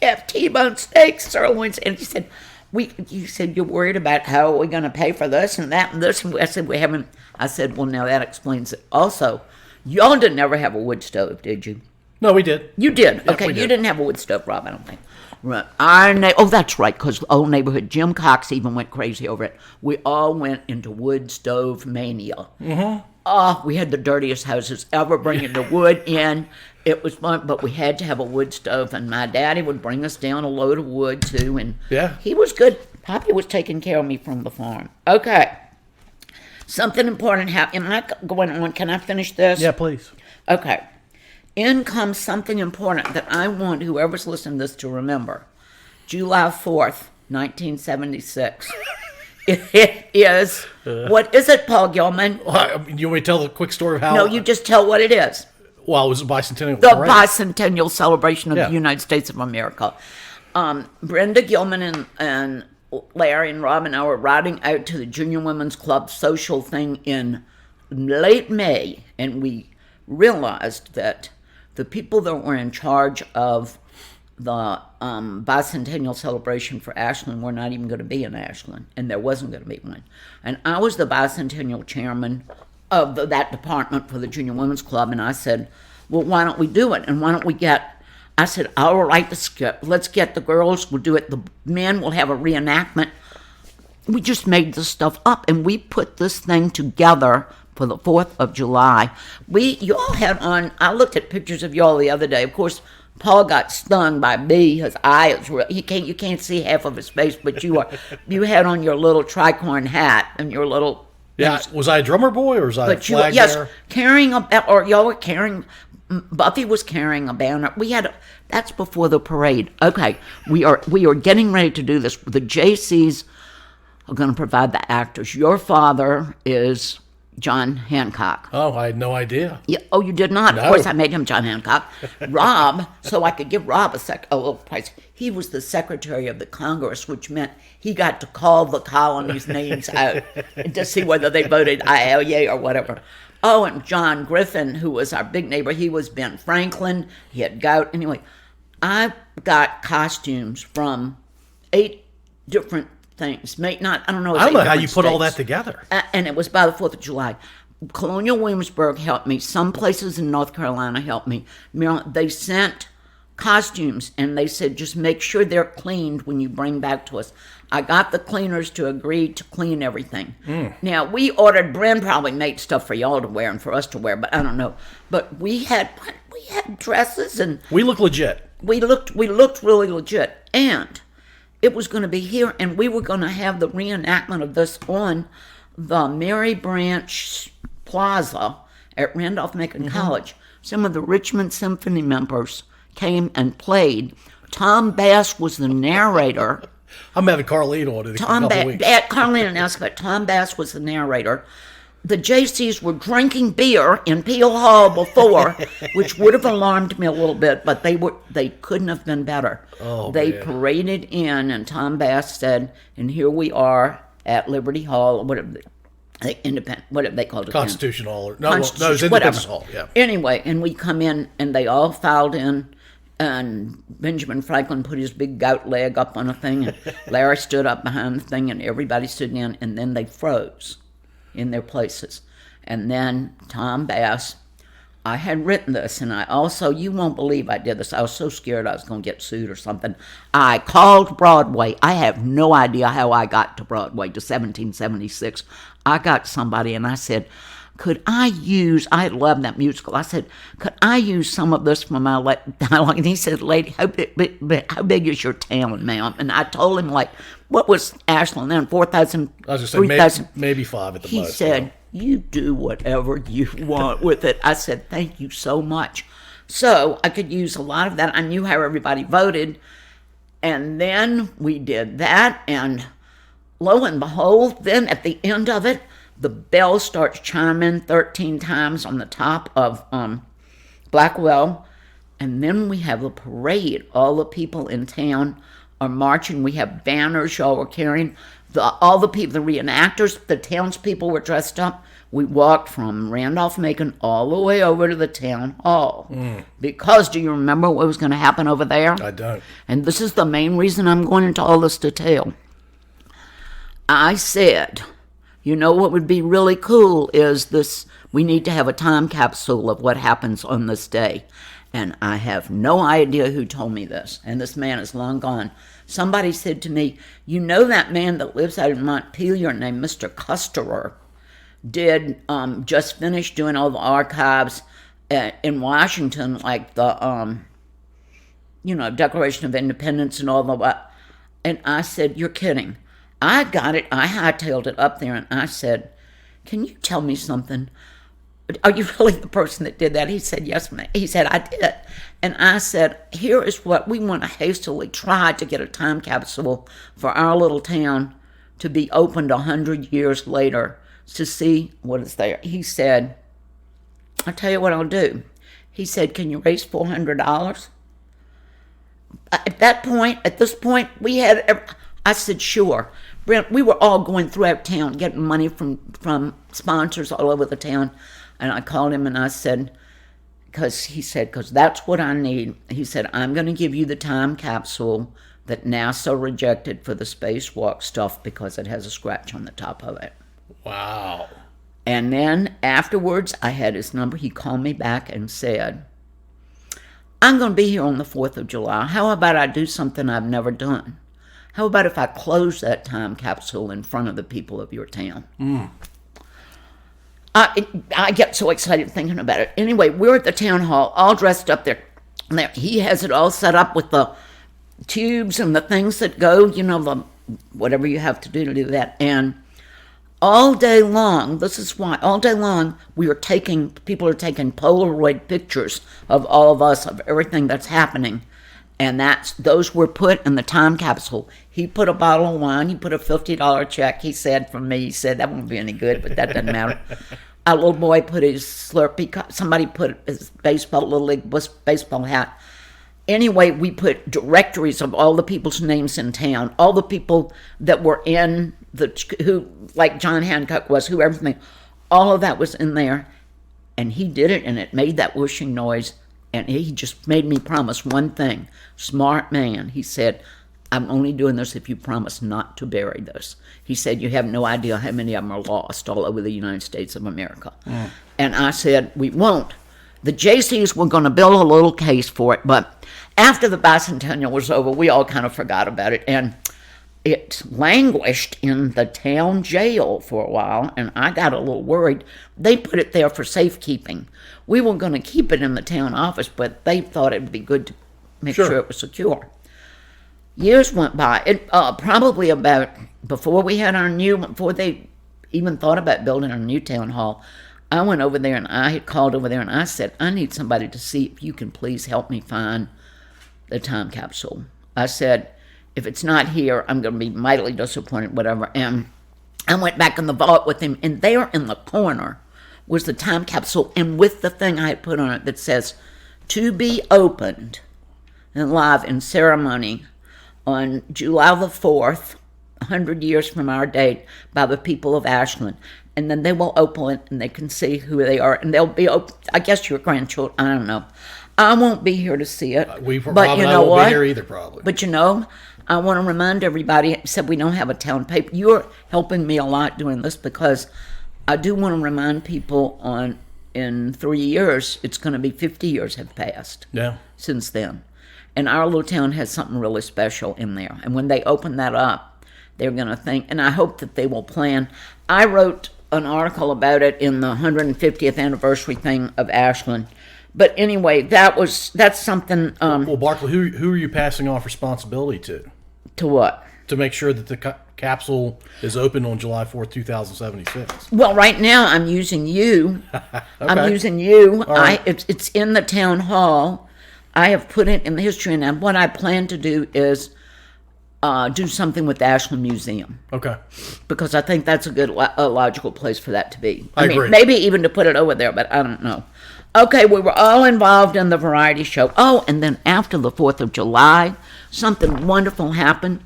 we have T-bone steaks, sirloins. And he said, you said you're worried about how are we going to pay for this and that and this. And I said, we haven't. I said, well, now that explains it. Also, y'all didn't ever have a wood stove, did you? No, we did. You did. Yep, Okay, we did. You didn't have a wood stove, Rob, I don't think. Right. That's right, because the old neighborhood, Jim Cox even went crazy over it. We all went into wood stove mania. Mm-hmm. We had the dirtiest houses ever, bringing the wood in. It was fun, but we had to have a wood stove, and my daddy would bring us down a load of wood, too, and he was good. Poppy was taking care of me from the farm. Okay. Something important happened. Am I going on? Can I finish this? Yeah, please. Okay. In comes something important that I want whoever's listening to this to remember. July 4th, 1976. It is, what is it, Paul Gilman? You want me to tell the quick story of how? No, you just tell what it is. Well, it was a bicentennial The parade. bicentennial celebration of the United States of America. Brenda Gilman and Larry and Rob and I were riding out to the Junior Women's Club social thing in late May, and we realized that the people that were in charge of the bicentennial celebration for Ashland were not even going to be in Ashland, and there wasn't going to be one. And I was the bicentennial chairman of that department for the Junior Women's Club, and I said, well, why don't we do it? And why don't we I said, I'll write the script. Let's get the girls, we'll do it. The men will have a reenactment. We just made this stuff up, and we put this thing together for the 4th of July. Y'all had on, I looked at pictures of y'all the other day. Of course, Paul got stung by a bee. His eye is real. You can't see half of his face, but you had on your little tricorn hat and your little. Yeah, was I a drummer boy or was I a flag bearer? Carrying y'all were carrying. Buffy was carrying a banner. That's before the parade. Okay, we are getting ready to do this. The JCs are going to provide the actors. Your father is John Hancock. Oh, I had no idea. Yeah. Oh, you did not? No. Of course, I made him John Hancock. Rob, so I could give Rob a little prize. He was the Secretary of the Congress, which meant he got to call the colonies' names out to see whether they voted aye, yay, or whatever. Oh, and John Griffin, who was our big neighbor, he was Ben Franklin. He had gout. Anyway, I got costumes from 8 different things. I don't know how you put all that together. And it was by the 4th of July. Colonial Williamsburg helped me. Some places in North Carolina helped me. Maryland, they sent costumes, and they said, just make sure they're cleaned when you bring back to us. I got the cleaners to agree to clean everything. Now, we ordered, Bryn probably made stuff for y'all to wear and for us to wear, but I don't know. But we had dresses, and We look legit. we looked really legit. And it was going to be here, and we were going to have the reenactment of this on the Mary Branch Plaza at Randolph Macon College. Some of the Richmond Symphony members came and played. Tom Bass was the narrator. I'm having Carlene on it in a couple weeks. Carlene announced that Tom Bass was the narrator. The JCs were drinking beer in Peel Hall before, which would have alarmed me a little bit, but they couldn't have been better. They paraded in, and Tom Bass said, and here we are at Liberty Hall, whatever they called it? Constitution Hall. No, it was Constitution, Independence whatever. Hall, yeah. Anyway, and we come in, and they all filed in, and Benjamin Franklin put his big goat leg up on a thing, and Larry stood up behind the thing, and everybody stood down, and then they froze in their places. And then Tom Bass, I had written this, and I also, you won't believe I did this. I was so scared I was going to get sued or something. I called Broadway. I have no idea how I got to Broadway, to 1776. I got somebody, and I said, I love that musical. I said, could I use some of this for my dialogue? And he said, lady, how big is your town, ma'am? And I told him, what was Ashland then? 4,000? I was just saying, maybe 5 at the most. He said, you do whatever you want with it. I said, thank you so much. So I could use a lot of that. I knew how everybody voted. And then we did that. And lo and behold, then at the end of it, the bell starts chiming 13 times on the top of Blackwell. And then we have a parade. All the people in town are marching. We have banners y'all were carrying. All the people, the reenactors, the townspeople were dressed up. We walked from Randolph Macon all the way over to the town hall. Because, do you remember what was going to happen over there? I don't. And this is the main reason I'm going into all this detail. I said, you know what would be really cool is this, we need to have a time capsule of what happens on this day. And I have no idea who told me this, and this man is long gone. Somebody said to me, you know that man that lives out in Montpelier named Mr. Custerer did just finish doing all the archives in Washington, like the, Declaration of Independence and all that. And I said, you're kidding. I got it. I hightailed it up there, and I said, can you tell me something? Are you really the person that did that? He said, yes, ma'am. He said, I did. And I said, here is what we want to hastily try to get a time capsule for our little town to be opened 100 years later to see what is there. He said, I'll tell you what I'll do. He said, can you raise $400? At this point, I said, sure. Brent, we were all going throughout town getting money from sponsors all over the town. And I called him and I said, because that's what I need. He said, I'm going to give you the time capsule that NASA rejected for the spacewalk stuff because it has a scratch on the top of it. Wow. And then afterwards, I had his number. He called me back and said, I'm going to be here on the 4th of July. How about I do something I've never done? How about if I close that time capsule in front of the people of your town? I get so excited thinking about it. Anyway, we're at the town hall, all dressed up there. He has it all set up with the tubes and the things that go, the whatever you have to do that. And all day long, this is why, all day long, people are taking Polaroid pictures of all of us, of everything that's happening. And those were put in the time capsule. He put a bottle of wine. He put a $50 check. He said, from me, he said, that won't be any good, but that doesn't matter. A little boy put his Slurpee cup. Somebody put his Little League baseball hat. Anyway, we put directories of all the people's names in town, all the people that were in who, like John Hancock was, who everything, all of that was in there. And he did it, and it made that whooshing noise. And he just made me promise one thing. Smart man. He said, I'm only doing this if you promise not to bury this. He said, you have no idea how many of them are lost all over the United States of America. And I said, we won't. The JCs were going to build a little case for it, but after the bicentennial was over, we all kind of forgot about it, and it languished in the town jail for a while, and I got a little worried. They put it there for safekeeping. We were going to keep it in the town office, but they thought it would be good to make sure it was secure. Years went by. It probably about before they even thought about building a new town hall, I went over there and I had called over there and I said, I need somebody to see if you can please help me find the time capsule. I said, if it's not here, I'm going to be mightily disappointed, whatever. And I went back in the vault with him, and there in the corner was the time capsule, and with the thing I had put on it that says, to be opened and live in ceremony on July the 4th, 100 years from our date, by the people of Ashland. And then they will open it, and they can see who they are, and they'll be open. I guess your grandchildren, I don't know. I won't be here to see it. But you know what? Be here either, probably. But I want to remind everybody, except we don't have a town paper. You're helping me a lot doing this because I do want to remind people in 3 years, it's going to be 50 years have passed since then. And our little town has something really special in there. And when they open that up, they're going to think, and I hope that they will plan. I wrote an article about it in the 150th anniversary thing of Ashland. But anyway, that's something. Well, Barclay, who are you passing off responsibility to? To what? To make sure that the capsule is open on July 4th, 2076. Well, right now I'm using you. Okay. I'm using you. Right. It's in the town hall. I have put it in the history, and what I plan to do is do something with the Ashland Museum. Okay. Because I think that's a logical place for that to be. I agree. Maybe even to put it over there, but I don't know. Okay, we were all involved in the variety show. Oh, and then after the 4th of July, something wonderful happened.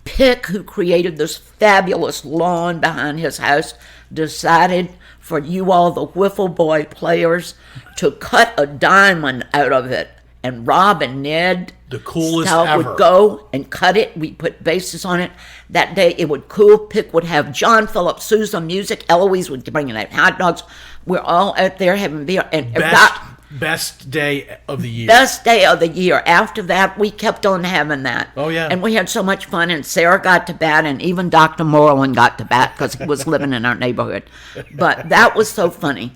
Pick, who created this fabulous lawn behind his house, decided for you all, the wiffle boy players, to cut a diamond out of it. And Rob and Ned, the coolest ever, would go and cut it. We put bases on it. That day it would cool. Pick would have John Philip Sousa music. Eloise would bring in out hot dogs. We're all out there having beer. And best day of the year. Best day of the year. After that, we kept on having that. Oh, yeah. And we had so much fun. And Sarah got to bat, and even Dr. Moreland got to bat because he was living in our neighborhood. But that was so funny.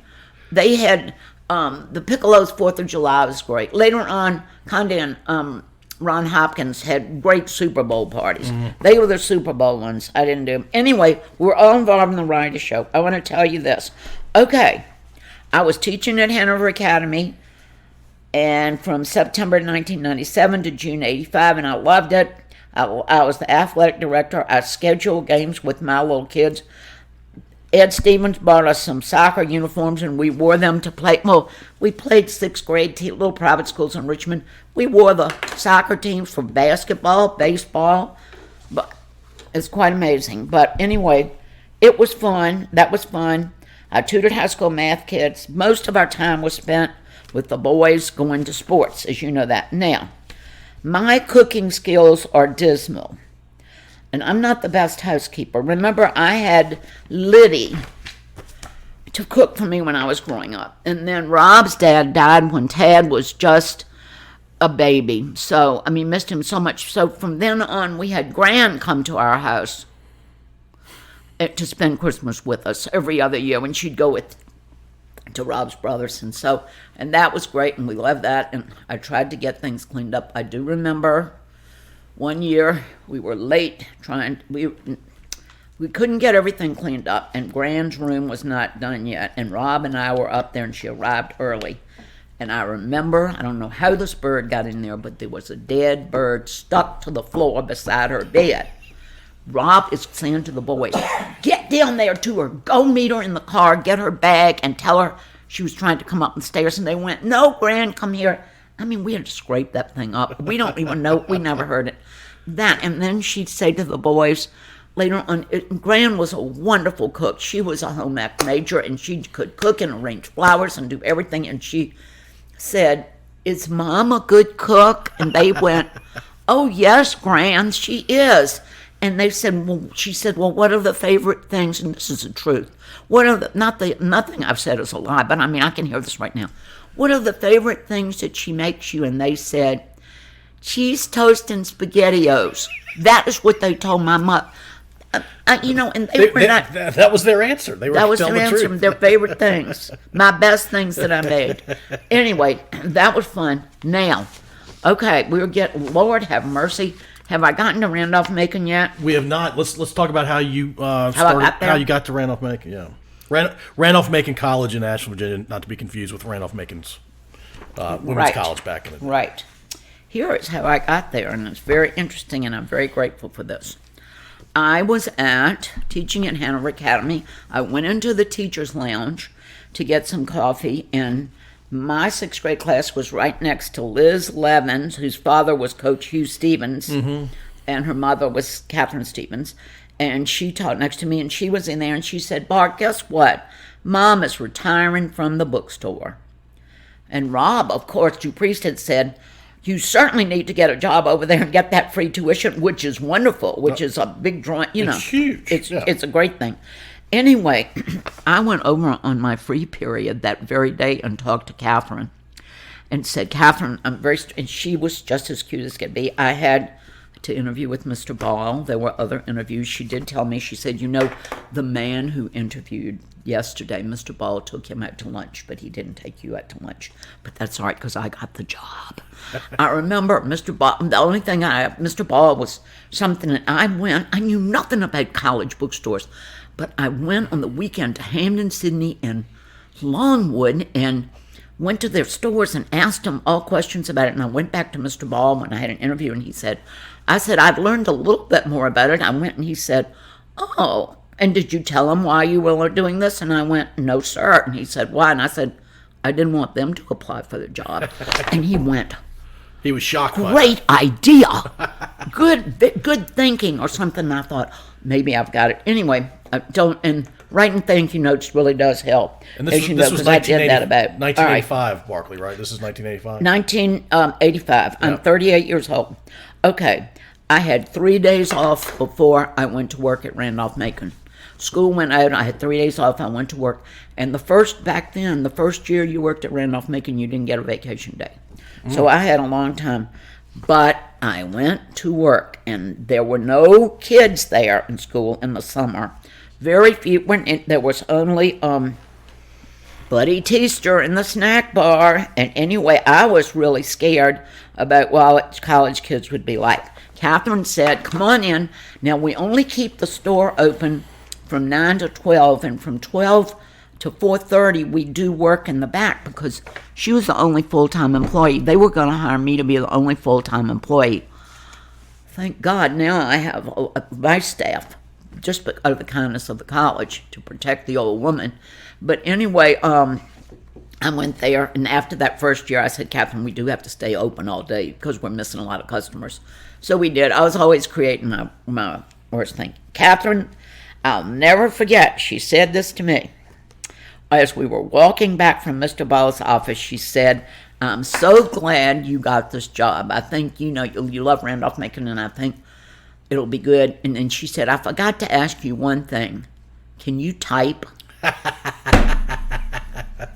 They had... the Piccolo's 4th of July was great. Later on, Conde and Ron Hopkins had great Super Bowl parties. Mm-hmm. They were the Super Bowl ones. I didn't do them. Anyway, we're all involved in the variety show. I want to tell you this. Okay, I was teaching at Hanover Academy, and from September 1997 to June 85, and I loved it. I was the athletic director. I scheduled games with my little kids. Ed Stevens bought us some soccer uniforms, and we wore them to play. Well, we played 6th grade little private schools in Richmond. We wore the soccer teams for basketball, baseball. But it's quite amazing. But anyway, it was fun. That was fun. I tutored high school math kids. Most of our time was spent with the boys going to sports, as you know that. Now, my cooking skills are dismal. And I'm not the best housekeeper. Remember, I had Liddy to cook for me when I was growing up. And then Rob's dad died when Tad was just a baby. So, missed him so much. So from then on, we had Gran come to our house to spend Christmas with us every other year when she'd go to Rob's brothers. And that was great, and we loved that. And I tried to get things cleaned up. I do remember... one year, we were late we couldn't get everything cleaned up, and Gran's room was not done yet, and Rob and I were up there, and she arrived early. And I remember, I don't know how this bird got in there, but there was a dead bird stuck to the floor beside her bed. Rob is saying to the boys, get down there to her, go meet her in the car, get her bag, and tell her she was trying to come up the stairs. And they went, no, Gran, come here. We had to scrape that thing up. We don't even know. We never heard it. And then she'd say to the boys later on, Gran was a wonderful cook. She was a home ec major, and she could cook and arrange flowers and do everything. And she said, is Mom a good cook? And they went, oh, yes, Gran, she is. And they said, well, she said, well, what are the favorite things? And this is the truth. What are nothing I've said is a lie, but I mean, I can hear this right now. What are the favorite things that she makes you? And they said, cheese toast and SpaghettiOs. That is what they told my mother. And they were not. That was their answer. They were That was telling their the answer. truth. Their favorite things. My best things that I made. Anyway, that was fun. Now, okay, Lord have mercy. Have I gotten to Randolph Macon yet? We have not. Let's talk about how you how you got to Randolph Macon. Yeah, Randolph Macon College in Ashland, Virginia, not to be confused with Randolph Macon's women's college back in the day. Right. Here is how I got there, and it's very interesting, and I'm very grateful for this. I was teaching at Hanover Academy. I went into the teacher's lounge to get some coffee, and my 6th grade class was right next to Liz Levins, whose father was Coach Hugh Stevens, and her mother was Catherine Stevens. And she taught next to me, and she was in there, and she said, Bart, guess what? Mom is retiring from the bookstore. And Rob, of course, DuPriest had said, you certainly need to get a job over there and get that free tuition, which is wonderful, which is a big draw. It's huge. It's a great thing. Anyway, I went over on my free period that very day and talked to Catherine and said, Catherine, and she was just as cute as could be. I had to interview with Mr. Ball. There were other interviews. She did tell me, she said, the man who interviewed yesterday, Mr. Ball took him out to lunch, but he didn't take you out to lunch. But that's all right, because I got the job. I remember Mr. Ball, the only thing Mr. Ball was something that I knew nothing about college bookstores, but I went on the weekend to Hamden, Sydney, and Longwood, and went to their stores and asked them all questions about it. And I went back to Mr. Ball when I had an interview, and I said, I've learned a little bit more about it. I went and he said, oh, and did you tell him why you were doing this? And I went, no, sir. And he said, why? And I said, I didn't want them to apply for the job. And he went, he was shocked. Great idea. Good thinking or something. And I thought, maybe I've got it. Anyway, and writing thank you notes really does help. And this was 1985, right. Barclay, right? This is 1985? 1985. I'm 38 years old. Okay. I had 3 days off before I went to work at Randolph Macon. School went out. I had 3 days off. I went to work. And the first year you worked at Randolph Macon, you didn't get a vacation day. So I had a long time. But I went to work, and there were no kids there in school in the summer. Very few. There was only Buddy Teaster in the snack bar. And anyway, I was really scared about what college kids would be like. Catherine said, come on in. Now, we only keep the store open from 9 to 12, and from 12 to 4:30, we do work in the back because she was the only full-time employee. They were going to hire me to be the only full-time employee. Thank God now I have my staff, just out of the kindness of the college, to protect the old woman. But anyway, I went there, and after that first year, I said, Catherine, we do have to stay open all day because we're missing a lot of customers. So we did. I was always creating my worst thing. Catherine, I'll never forget, she said this to me. As we were walking back from Mr. Ball's office, she said, I'm so glad you got this job. I think, you love Randolph Macon, and I think it'll be good. And then she said, I forgot to ask you one thing. Can you type?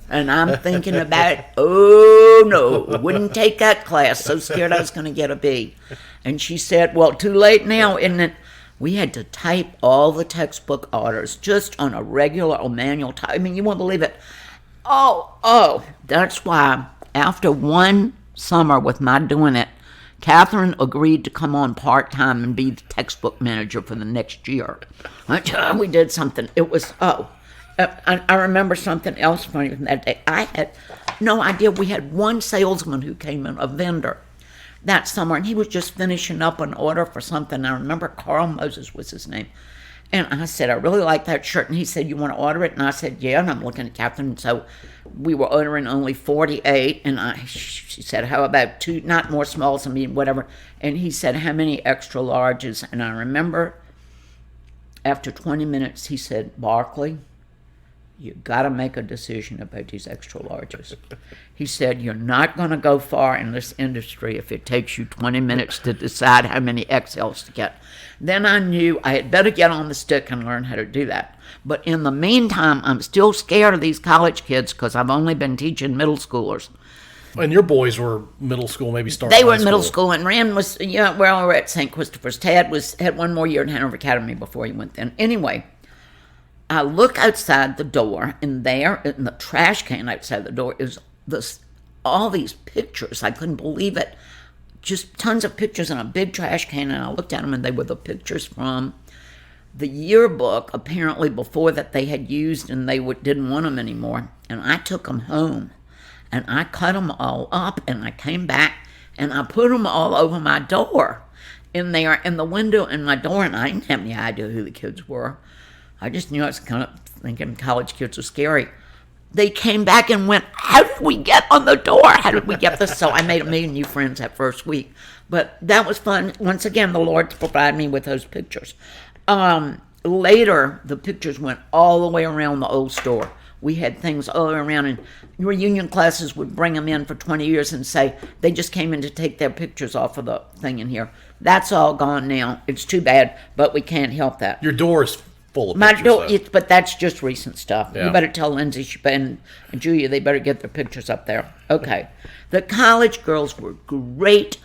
And I'm thinking about, oh, no, wouldn't take that class. So scared I was going to get a B. And she said, well, too late now, isn't it? We had to type all the textbook orders just on a regular or manual type. I mean, you won't believe it. Oh, that's why after one summer with my doing it, Catherine agreed to come on part-time and be the textbook manager for the next year. We did something. It was, I remember something else funny from that day. I had no idea. We had one salesman who came in, a vendor, that summer, and he was just finishing up an order for something. I remember Carl Moses was his name. And I said, I really like that shirt. And he said, you want to order it? And I said, yeah. And I'm looking at Catherine. So we were ordering only 48. And she said, how about 2, not more smalls, whatever. And he said, how many extra larges? And I remember after 20 minutes, he said, Barclay, you got to make a decision about these extra larges. He said, you're not going to go far in this industry if it takes you 20 minutes to decide how many XLs to get. Then I knew I had better get on the stick and learn how to do that. But in the meantime, I'm still scared of these college kids because I've only been teaching middle schoolers. And your boys were middle school, maybe starting. They were in middle school, and Rand was, we were at St. Christopher's. Tad had one more year in Hanover Academy before he went then. Anyway, I look outside the door, and there in the trash can outside the door is all these pictures. I couldn't believe it. Just tons of pictures in a big trash can, and I looked at them, and they were the pictures from the yearbook, apparently before that they had used, and they didn't want them anymore. And I took them home, and I cut them all up, and I came back, and I put them all over my door in there, in the window in my door, and I didn't have any idea who the kids were. I just knew I was kind of thinking college kids are scary. They came back and went, how did we get on the door? How did we get this? So I made 1 million new friends that first week. But that was fun. Once again, the Lord provided me with those pictures. Later, the pictures went all the way around the old store. We had things all around, and reunion classes would bring them in for 20 years and say, they just came in to take their pictures off of the thing in here. That's all gone now. It's too bad, but we can't help that. Your door is full of My pictures. door, but that's just recent stuff. Yeah. You better tell Lindsay and Julia they better get their pictures up there. Okay. The college girls were great,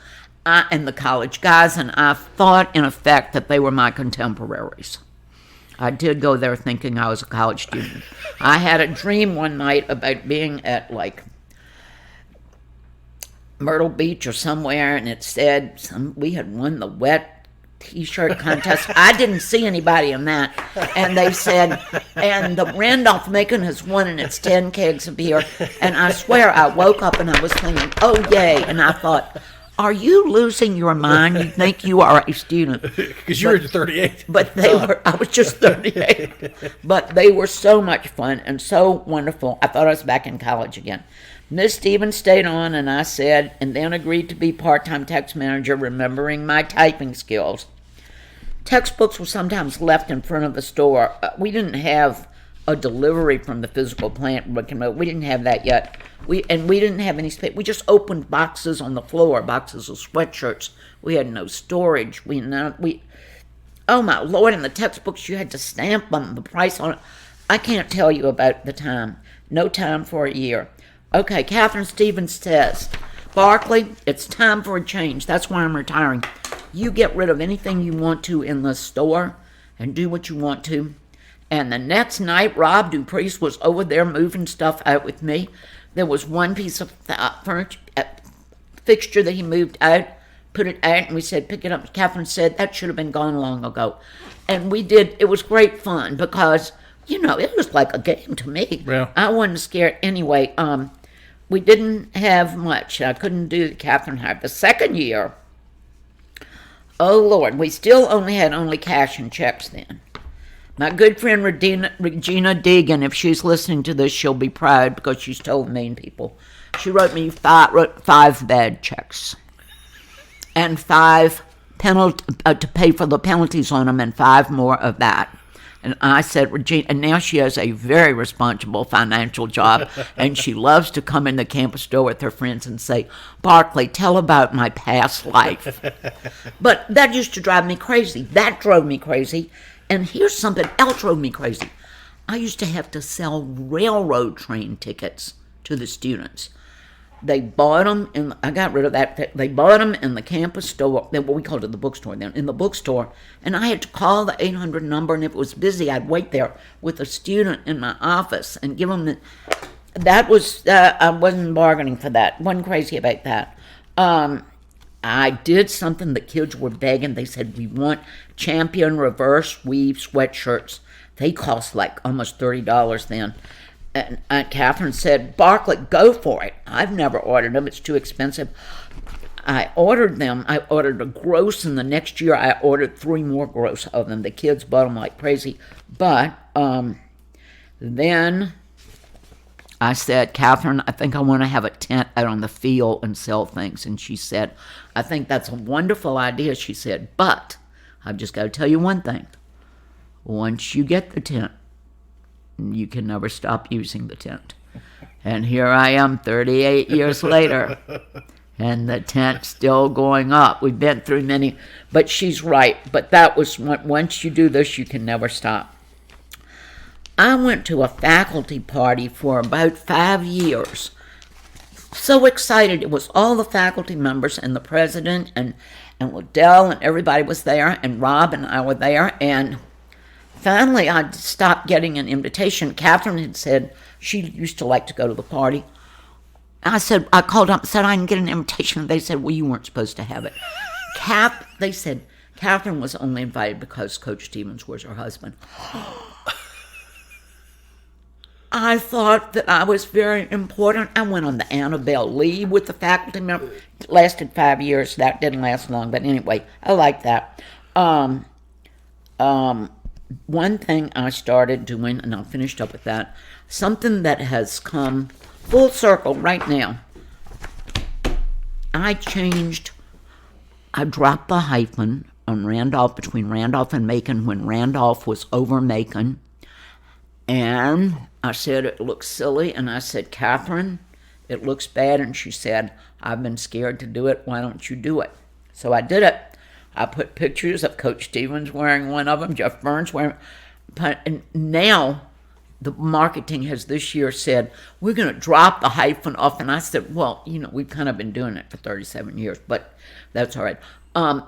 and the college guys, and I thought, in effect, that they were my contemporaries. I did go there thinking I was a college student. I had a dream one night about being at, Myrtle Beach or somewhere, and it said we had won the wet T-shirt contest. I didn't see anybody in that. And they said, and the Randolph Macon has won, and it's 10 kegs of beer. And I swear I woke up and I was thinking, oh, yay. And I thought, are you losing your mind? You think you are a student. Because you were 38. But I was just 38. But they were so much fun and so wonderful. I thought I was back in college again. Miss Stevens stayed on, and I said, and then agreed to be part-time text manager, remembering my typing skills. Textbooks were sometimes left in front of the store. We didn't have a delivery from the physical plant. We didn't have that yet. We didn't have any space. We just opened boxes on the floor, boxes of sweatshirts. We had no storage. Oh my Lord, in the textbooks you had to stamp them, the price on it. I can't tell you about the time. No time for a year. Okay, Catherine Stevens says, Barclay, it's time for a change. That's why I'm retiring. You get rid of anything you want to in the store and do what you want to. And the next night, Rob DuPriest was over there moving stuff out with me. There was one piece of fixture that he moved out, put it out, and we said, pick it up. Catherine said, that should have been gone long ago. And we did. It was great fun because, it was like a game to me. Yeah. I wasn't scared anyway. We didn't have much. I couldn't do the Catherine Hive. The second year, oh, Lord, we still only cash and checks then. My good friend Regina Deegan, if she's listening to this, she'll be proud because she's told mean people. She wrote me five bad checks and 5 to pay for the penalties on them, and 5 more of that. And I said, Regina, and now she has a very responsible financial job, and she loves to come in the campus store with her friends and say, Barclay, tell about my past life. But that used to drive me crazy. That drove me crazy. And here's something else drove me crazy. I used to have to sell railroad train tickets to the students. They bought them, and I got rid of that. They bought them in the campus store, what we called it the bookstore then, in the bookstore, and I had to call the 800 number, and if it was busy, I'd wait there with a student in my office and give them that was, I wasn't bargaining for that, wasn't crazy about that. I did something the kids were begging. They said, we want Champion reverse weave sweatshirts. They cost like almost $30 then. And Catherine said, Barclay, go for it. I've never ordered them. It's too expensive. I ordered them. I ordered a gross, and the next year I ordered 3 more gross of them. The kids bought them like crazy. But then I said, Catherine, I think I want to have a tent out on the field and sell things. And she said, I think that's a wonderful idea, she said. But I've just got to tell you one thing. Once you get the tent, You can never stop using the tent. And here I am 38 years later, and the tent's still going up. We've been through many, but she's right. But that was once you do this, you can never stop. I went to a faculty party for about 5 years. So excited. It was all the faculty members and the president and Liddell and everybody was there, and Rob and I were there. And finally, I stopped getting an invitation. Catherine had said she used to like to go to the party. I called up and said I didn't get an invitation. They said, well, you weren't supposed to have it. They said Catherine was only invited because Coach Stevens was her husband. I thought that I was very important. I went on the Annabelle Lee with the faculty member. It lasted 5 years. That didn't last long, but anyway, I like that. One thing I started doing, and I'll finish up with that, something that has come full circle right now. I dropped the hyphen on Randolph, between Randolph and Macon, when Randolph was over Macon. And I said, it looks silly. And I said, Catherine, it looks bad. And she said, I've been scared to do it. Why don't you do it? So I did it. I put pictures of Coach Stevens wearing one of them, Jeff Burns wearing. And now the marketing has this year said, we're going to drop the hyphen off. And I said, well, we've kind of been doing it for 37 years, but that's all right.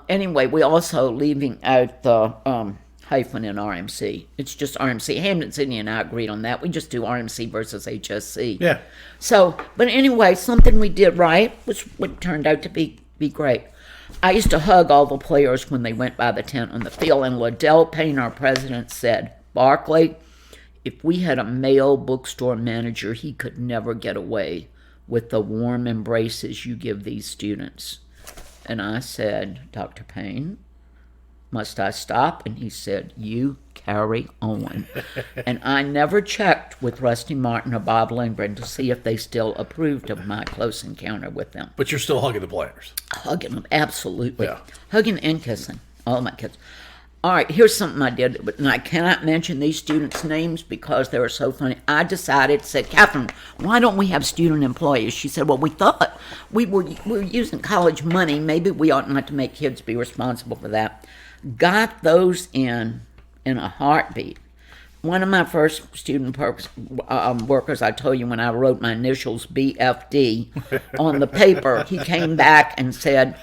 Anyway, we're also leaving out the hyphen in RMC. It's just RMC. Hamden, Sydney, and I agreed on that. We just do RMC versus HSC. Yeah. So, but anyway, something we did right was what turned out to be great. I used to hug all the players when they went by the tent on the field, and Liddell Payne, our president, said, Barclay, if we had a male bookstore manager, he could never get away with the warm embraces you give these students. And I said, Dr. Payne, must I stop? And he said, you carry on. And I never checked with Rusty Martin or Bob Lindgren to see if they still approved of my close encounter with them. But you're still hugging the players. Hugging them, absolutely. Yeah. Hugging and kissing, all my kids. All right, here's something I did, and I cannot mention these students' names because they were so funny. I said, Catherine, why don't we have student employees? She said, well, we thought we were using college money. Maybe we ought not to make kids be responsible for that. Got those in a heartbeat. One of my first student workers, I told you when I wrote my initials BFD on the paper, he came back and said,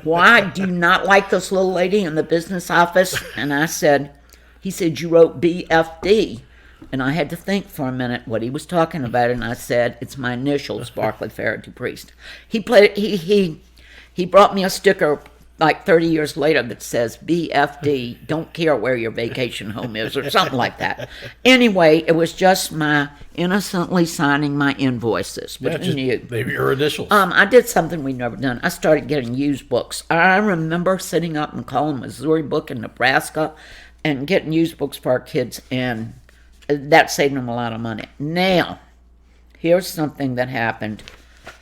why do you not like this little lady in the business office? And he said, you wrote BFD. And I had to think for a minute what he was talking about, and I said, it's my initials, Barclay DuPriest. He brought me a sticker like 30 years later that says BFD, don't care where your vacation home is, or something like that. Anyway, it was just my innocently signing my invoices between you. Maybe your initials. I did something we'd never done. I started getting used books. I remember sitting up and calling Missouri Book in Nebraska and getting used books for our kids, and that saved them a lot of money. Now, here's something that happened.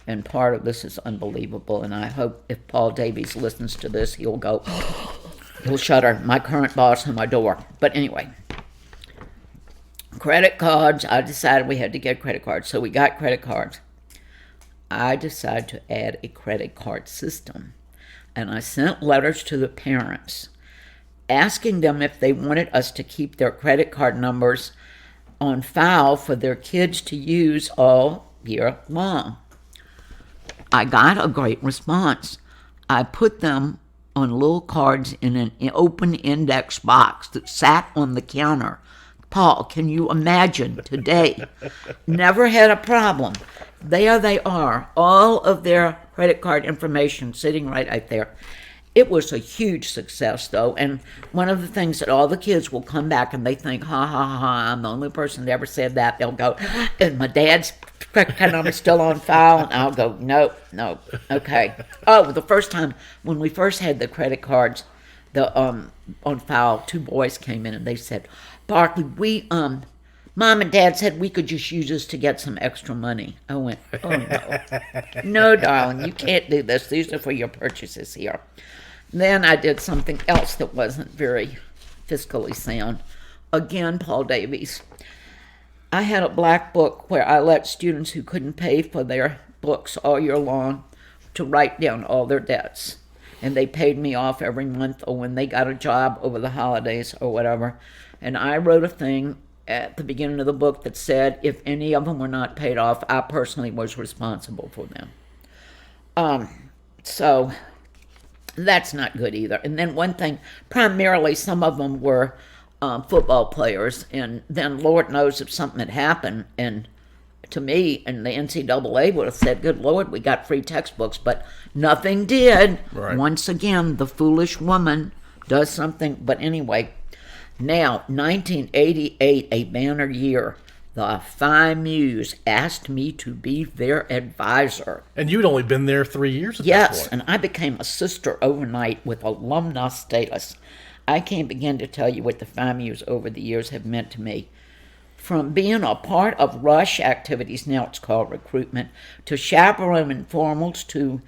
And part of this is unbelievable, and I hope if Paul Davies listens to this, he'll shudder, my current boss on my door. But anyway, credit cards, I decided we had to get credit cards, so we got credit cards. I decided to add a credit card system, and I sent letters to the parents asking them if they wanted us to keep their credit card numbers on file for their kids to use all year long. I got a great response. I put them on little cards in an open index box that sat on the counter. Paul, can you imagine today? Never had a problem. There they are, all of their credit card information sitting right out there. It was a huge success, though, and one of the things that all the kids will come back and they think, ha, ha, ha, I'm the only person that ever said that. They'll go, and my dad's credit card number still on file, and I'll go, no, okay. Oh, the first time, when we first had the credit cards on file, two boys came in and they said, Barclay, Mom and Dad said we could just use this to get some extra money. I went, oh, no. No, darling, you can't do this. These are for your purchases here. Then I did something else that wasn't very fiscally sound. Again, Paul Davies. I had a black book where I let students who couldn't pay for their books all year long to write down all their debts. And they paid me off every month or when they got a job over the holidays or whatever. And I wrote a thing at the beginning of the book that said if any of them were not paid off, I personally was responsible for them. So that's not good either. And then one thing, primarily some of them were football players, and then Lord knows if something had happened and to me and the NCAA would have said, good Lord, we got free textbooks, but nothing did. Right. Once again, the foolish woman does something. But anyway, now, 1988, a banner year, the Phi Mu's asked me to be their advisor. And you'd only been there 3 years at that Yes, point. and I became a sister overnight with alumna status. I can't begin to tell you what the Phi Mu's over the years have meant to me. From being a part of rush activities, now it's called recruitment, to chaperone informals, to,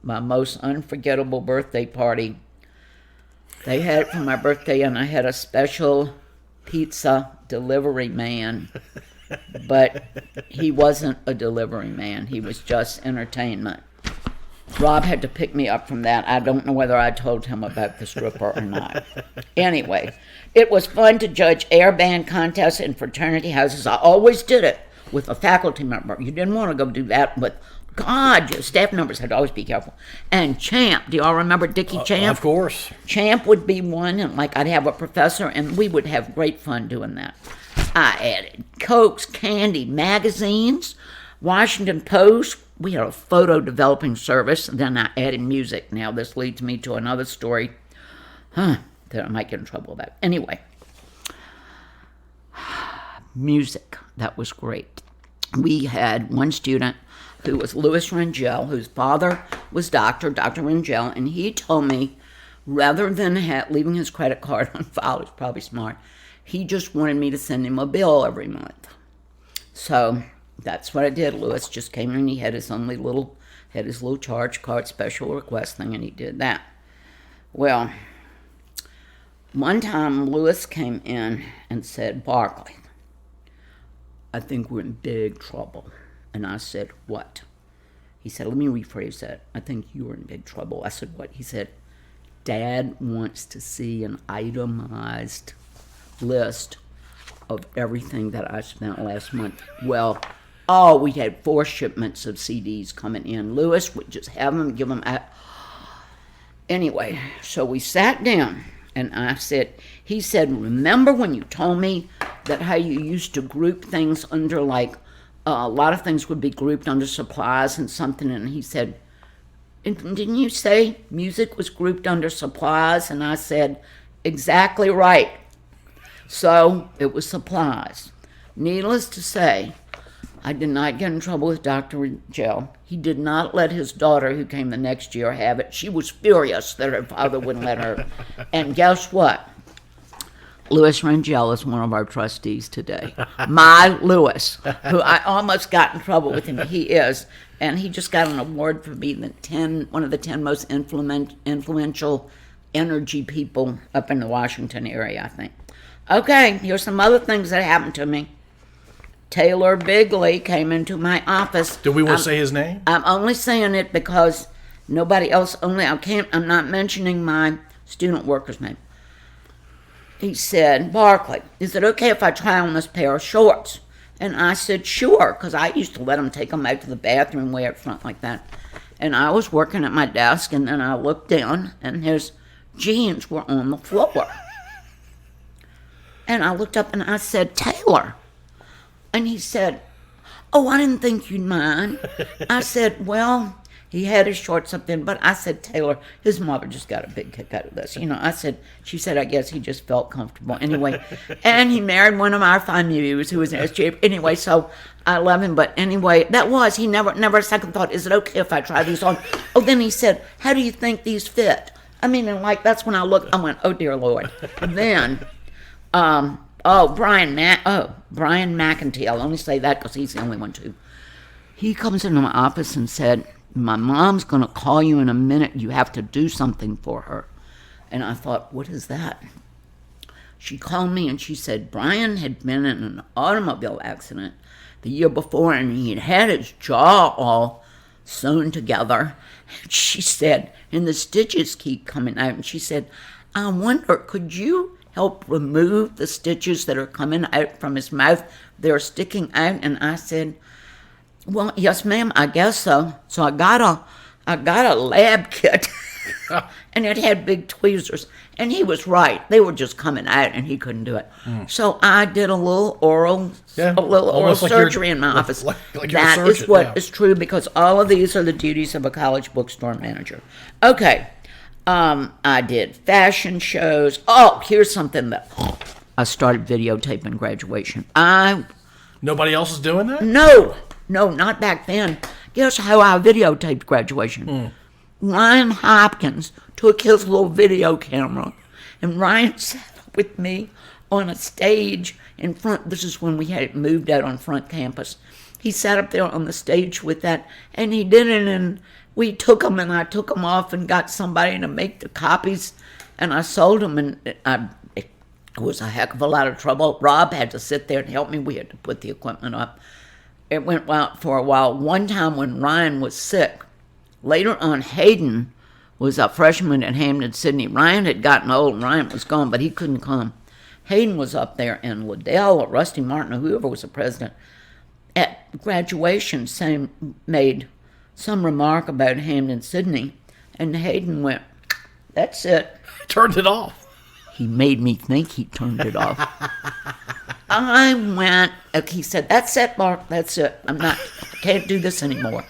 my most unforgettable birthday party. They had it for my birthday, and I had a special pizza delivery man, but he wasn't a delivery man. He was just entertainment. Rob had to pick me up from that. I don't know whether I told him about the stripper or not. Anyway, it was fun to judge air band contests in fraternity houses. I always did it with a faculty member. You didn't want to go do that, but God, your staff members had to always be careful. And Champ, do y'all remember Dickie Champ? Of course. Champ would be one, and I'd have a professor, and we would have great fun doing that. I added Cokes, candy, magazines, Washington Post. We had a photo developing service, and then I added music. Now this leads me to another story that I might get in trouble about. Anyway, music, that was great. We had one student who was Louis Rangel, whose father was Dr. Rangel, and he told me, rather than leaving his credit card on file, he's probably smart, he just wanted me to send him a bill every month. So that's what I did. Louis just came in, he had his little charge card special request thing, and he did that. Well, one time Louis came in and said, Barclay, I think we're in big trouble. And I said, what? He said, let me rephrase that. I think you're in big trouble. I said, what? He said, Dad wants to see an itemized list of everything that I spent last month. Well, we had 4 shipments of CDs coming in. Louis would just have them, give them out. Anyway, so we sat down, and he said, remember when you told me that how you used to group things under, like, a lot of things would be grouped under supplies and something, and he said, didn't you say music was grouped under supplies? And I said, exactly right. So it was supplies. Needless to say, I did not get in trouble with Dr. Rangel. He did not let his daughter, who came the next year, have it. She was furious that her father wouldn't let her. And guess what? Louis Rangel is one of our trustees today. My Louis, who I almost got in trouble with him. He is. And he just got an award for being one of the 10 most influential energy people up in the Washington area, I think. Okay, here's some other things that happened to me. Taylor Bigley came into my office. Do we want to say his name? I'm only saying it because nobody else, I'm not mentioning my student worker's name. He said, Barclay, is it okay if I try on this pair of shorts? And I said, sure, because I used to let him take them out to the bathroom way up front like that. And I was working at my desk, and then I looked down, and his jeans were on the floor. And I looked up, and I said, Taylor. And he said, I didn't think you'd mind. I said, well, he had his shorts up then, but I said, Taylor, his mother just got a big kick out of this. She said, I guess he just felt comfortable. Anyway, and he married one of our Phi Mu's who was an SJ. Anyway, so I love him. But anyway, he never a second thought, is it okay if I try these on? Then he said, how do you think these fit? That's when I looked, I went, oh, dear Lord. And then, Brian McEntee, I'll only say that because he's the only one too. He comes into my office and said, my mom's going to call you in a minute. You have to do something for her. And I thought, what is that? she called me and she said Brian had been in an automobile accident the year before, and he had his jaw all sewn together. She said, and the stitches keep coming out. And she said, I wonder, could you help remove the stitches that are coming out from his mouth? They're sticking out. And I said, well, yes, ma'am, I guess so. So I got a lab kit, and it had big tweezers. And he was right. They were just coming out, and he couldn't do it. So I did a little oral surgery in my office. Like that is what is true, because all of these are the duties of a college bookstore manager. Okay. I did fashion shows. Oh, here's something that I started videotaping graduation. Nobody else is doing that? No, not back then. Guess how I videotaped graduation? Ryan Hopkins took his little video camera, and Ryan sat up with me on a stage in front. This is when we had it moved out on front campus. He sat up there on the stage with that, and he did it, and we took them, and I took them off and got somebody to make the copies, and I sold them, and it was a heck of a lot of trouble. Rob had to sit there and help me. We had to put the equipment up. It went out for a while. One time when Ryan was sick, later on, Hayden was a freshman at Hampden-Sydney. Ryan had gotten old. Ryan was gone, but he couldn't come. Hayden was up there, and Liddell or Rusty Martin or whoever was the president at graduation made some remark about Hampden-Sydney, and Hayden went, that's it. Turned it off. He made me think he turned it off. I went, he said, that's it, Mark, that's it. I can't do this anymore.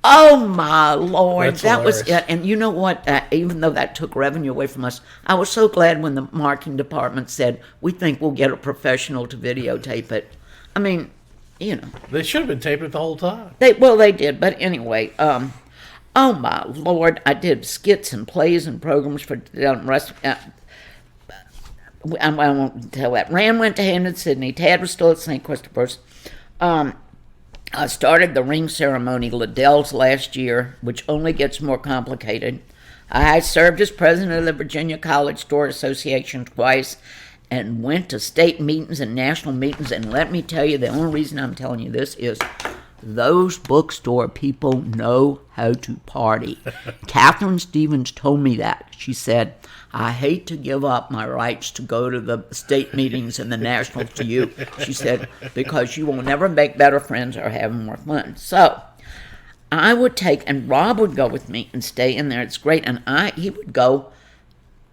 Oh, my Lord, that was it. And you know what? Even though that took revenue away from us, I was so glad when the marketing department said, we think we'll get a professional to videotape it. I mean, you know. They should have been taping it the whole time. They did. But anyway, oh, my Lord, I did skits and plays and programs for I won't tell that. Rand went to Hampden-Sydney. Tad was still at St. Christopher's. I started the ring ceremony, Liddell's last year, which only gets more complicated. I served as president of the Virginia College Store Association twice and went to state meetings and national meetings. And let me tell you, the only reason I'm telling you this is those bookstore people know how to party. Catherine Stevens told me that. She said, I hate to give up my rights to go to the state meetings and the nationals to you. She said, because you will never make better friends or have more fun. So I would take, and Rob would go with me and stay in there. It's great. And he would go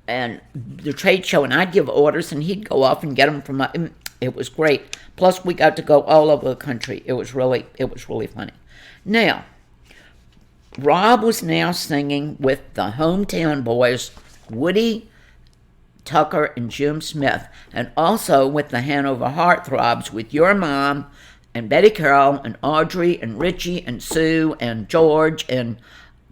and the trade show, and I'd give orders, and he'd go off and get them from it was great. Plus, we got to go all over the country. It was really funny. Now, Rob was now singing with the hometown boys, Woody, Tucker, and Jim Smith, and also with the Hanover Heartthrobs, with your mom, and Betty Carroll, and Audrey, and Richie, and Sue, and George, and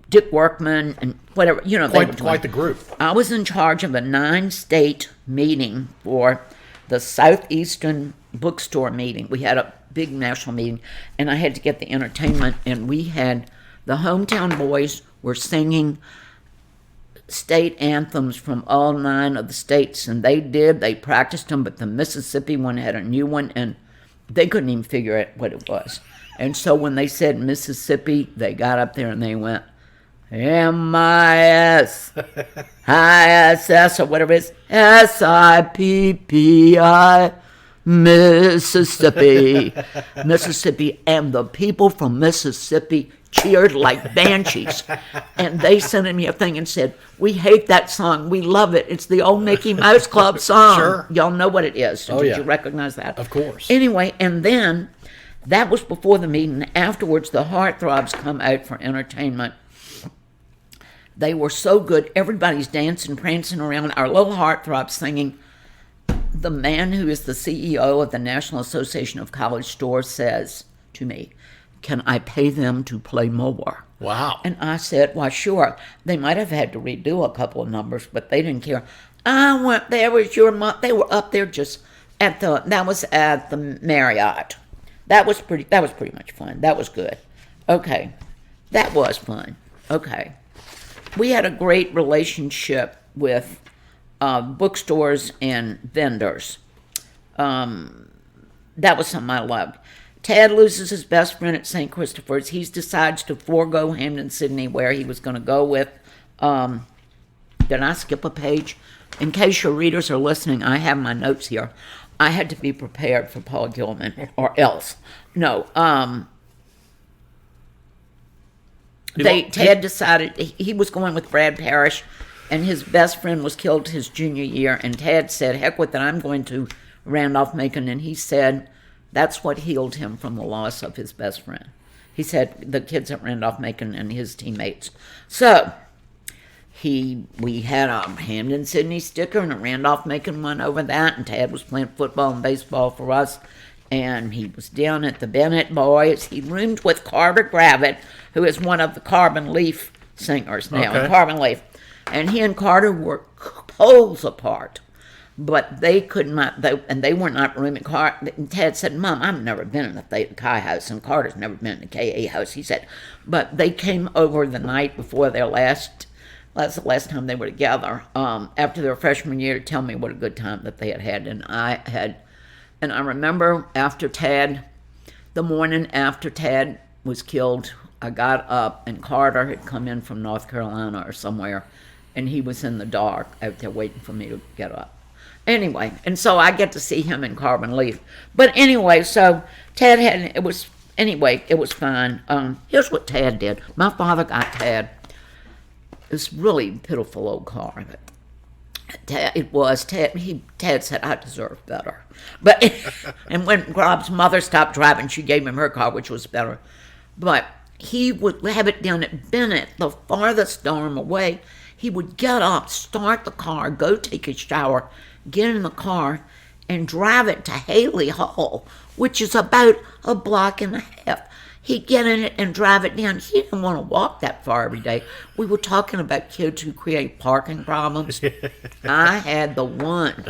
Dick Workman, and whatever, you know. Quite the group. I was in charge of a 9-state meeting for the Southeastern Bookstore meeting. We had a big national meeting, and I had to get the entertainment, and we had the hometown boys were singing state anthems from all 9 of the states, and they practiced them, but the Mississippi one had a new one, and they couldn't even figure out what it was. And so when they said Mississippi, they got up there and they went, M-I-S-I-S-S, or whatever it is, S-I-P-P-I, Mississippi. Mississippi, and the people from Mississippi cheered like banshees. And they sent me a thing and said, we hate that song. We love it. It's the old Mickey Mouse Club song. Sure. Y'all know what it is. Oh, Did you recognize that? Of course. Anyway, and then that was before the meeting. Afterwards, the Heartthrobs come out for entertainment. They were so good. Everybody's dancing, prancing around. Our little Heartthrobs singing. The man who is the CEO of the National Association of College Stores says to me, can I pay them to play more? Wow. And I said, why, sure. They might have had to redo a couple of numbers, but they didn't care. I went, there was your mom. They were up there just that was at the Marriott. That was pretty much fun. That was good. Okay. That was fun. Okay. We had a great relationship with bookstores and vendors. That was something I loved. Tad loses his best friend at St. Christopher's. He decides to forego Hampden-Sydney, where he was going to go with. Did I skip a page? In case your readers are listening, I have my notes here. I had to be prepared for Paul Gilman, or else. No. Tad decided he was going with Brad Parrish, and his best friend was killed his junior year, and Tad said, heck with it, I'm going to Randolph Macon, and he said that's what healed him from the loss of his best friend. He said the kids at Randolph Macon and his teammates. So we had a Hampden-Sydney sticker and a Randolph Macon one over that, and Tad was playing football and baseball for us, and he was down at the Bennett Boys. He roomed with Carter Gravett, who is one of the Carbon Leaf singers now, in Carbon Leaf. And he and Carter were poles apart. But they could not, they were not rooming. Tad said, Mom, I've never been in the Theta Chi house, and Carter's never been in the KA house. He said, but they came over the night before their that's the last time they were together, after their freshman year, to tell me what a good time that they had had. And I remember the morning after Tad was killed, I got up, and Carter had come in from North Carolina or somewhere, and he was in the dark out there waiting for me to get up. Anyway, and so I get to see him in Carbon Leaf. But anyway, so Tad it was fine. Here's what Tad did. My father got Tad this really pitiful old car. Tad said, I deserve better. But, and when Rob's mother stopped driving, she gave him her car, which was better. But he would have it down at Bennett, the farthest dorm away. He would get up, start the car, go take a shower, get in the car, and drive it to Haley Hall, which is about a block and a half. He'd get in it and drive it down. He didn't want to walk that far every day. We were talking about kids who create parking problems. I had the one.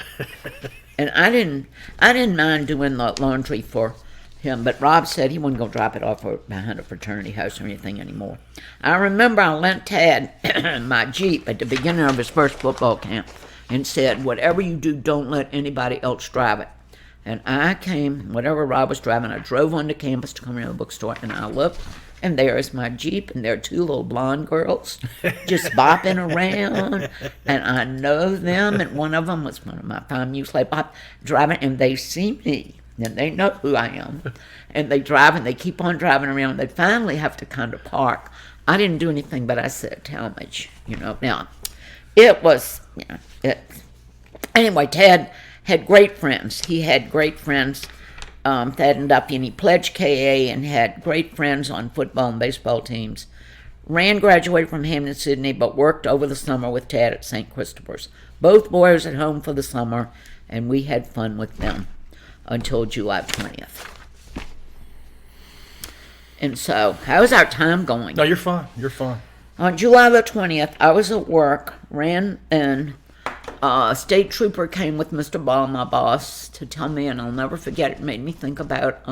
And I didn't mind doing the laundry for him, but Rob said he wasn't going to drop it off behind a fraternity house or anything anymore. I remember I lent Tad my Jeep at the beginning of his first football camp and said, whatever you do, don't let anybody else drive it. And I came, whatever Rob was driving, I drove onto campus to come into the bookstore, and I looked, and there is my Jeep, and there are two little blonde girls just bopping around, and I know them, and one of them was one of my fine youth like bop driving, and they see me, and they know who I am, and they drive, and they keep on driving around. They finally have to kind of park. I didn't do anything, but I said, Talmadge, Now, it was, anyway, Tad had great friends. He had great friends. Thad and Duffy, and he pledged KA and had great friends on football and baseball teams. Rand graduated from Hampden-Sydney, but worked over the summer with Tad at St. Christopher's. Both boys at home for the summer, and we had fun with them until July 20th. And so, how's our time going? No, you're fine. You're fine. On July the 20th, I was at work. Rand and state trooper came with Mr. Ball, my boss, to tell me, and I'll never forget, it made me think about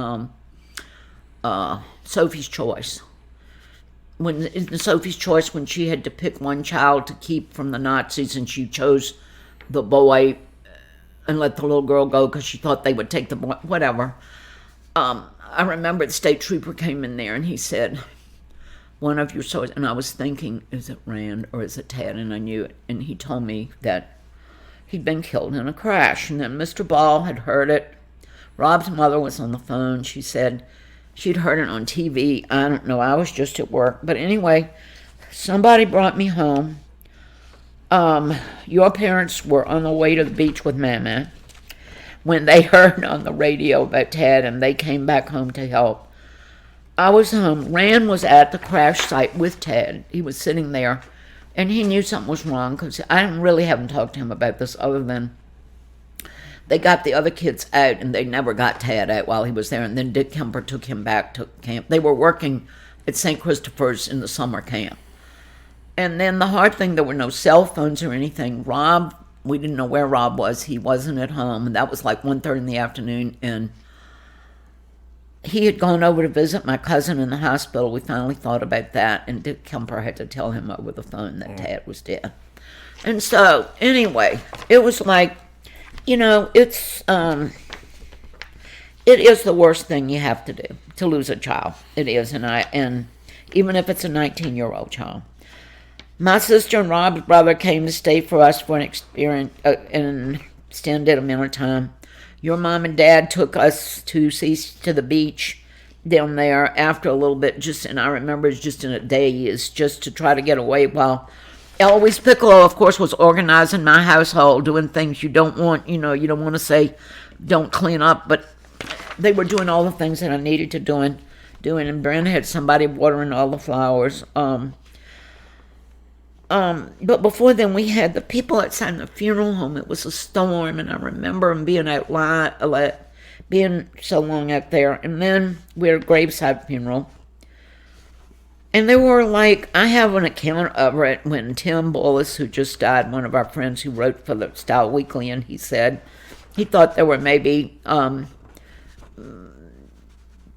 Sophie's Choice. In Sophie's Choice, when she had to pick one child to keep from the Nazis, and she chose the boy and let the little girl go because she thought they would take the boy, whatever. I remember the state trooper came in there, and he said, one of your soldiers, and I was thinking, is it Rand or is it Tad? And I knew it, and he told me that he'd been killed in a crash. And then Mr. Ball had heard it. Rob's mother was on the phone. She said she'd heard it on TV. I don't know. I was just at work. But anyway, somebody brought me home. Your parents were on the way to the beach with Mama when they heard on the radio about Tad, and they came back home to help. I was home. Rand was at the crash site with Tad. He was sitting there. And he knew something was wrong because I haven't talked to him about this other than they got the other kids out and they never got Tad out while he was there. And then Dick Kemper took him back to camp. They were working at St. Christopher's in the summer camp. And then the hard thing, there were no cell phones or anything. Rob, we didn't know where Rob was. He wasn't at home. And that was like 1:30 in the afternoon. And he had gone over to visit my cousin in the hospital. We finally thought about that, and Dick Kemper had to tell him over the phone that Tad was dead. And so, anyway, it was like, it is the worst thing you have to do, to lose a child. It is, and even if it's a 19-year-old child. My sister and Rob's brother came to stay for us for an extended amount of time. Your mom and dad took us to the beach down there after a little bit, and I remember it's just in a daze, just to try to get away while Eloise Piccolo, of course, was organizing my household, doing things you don't want, you don't want to say don't clean up, but they were doing all the things that I needed to doing, and Brent had somebody watering all the flowers. But before then, we had the people outside the funeral home. It was a storm, and I remember them being so long out there. And then we had a graveside funeral. And they were like, I have an account of it when Tim Bullis, who just died, one of our friends who wrote for the Style Weekly, and he said he thought there were maybe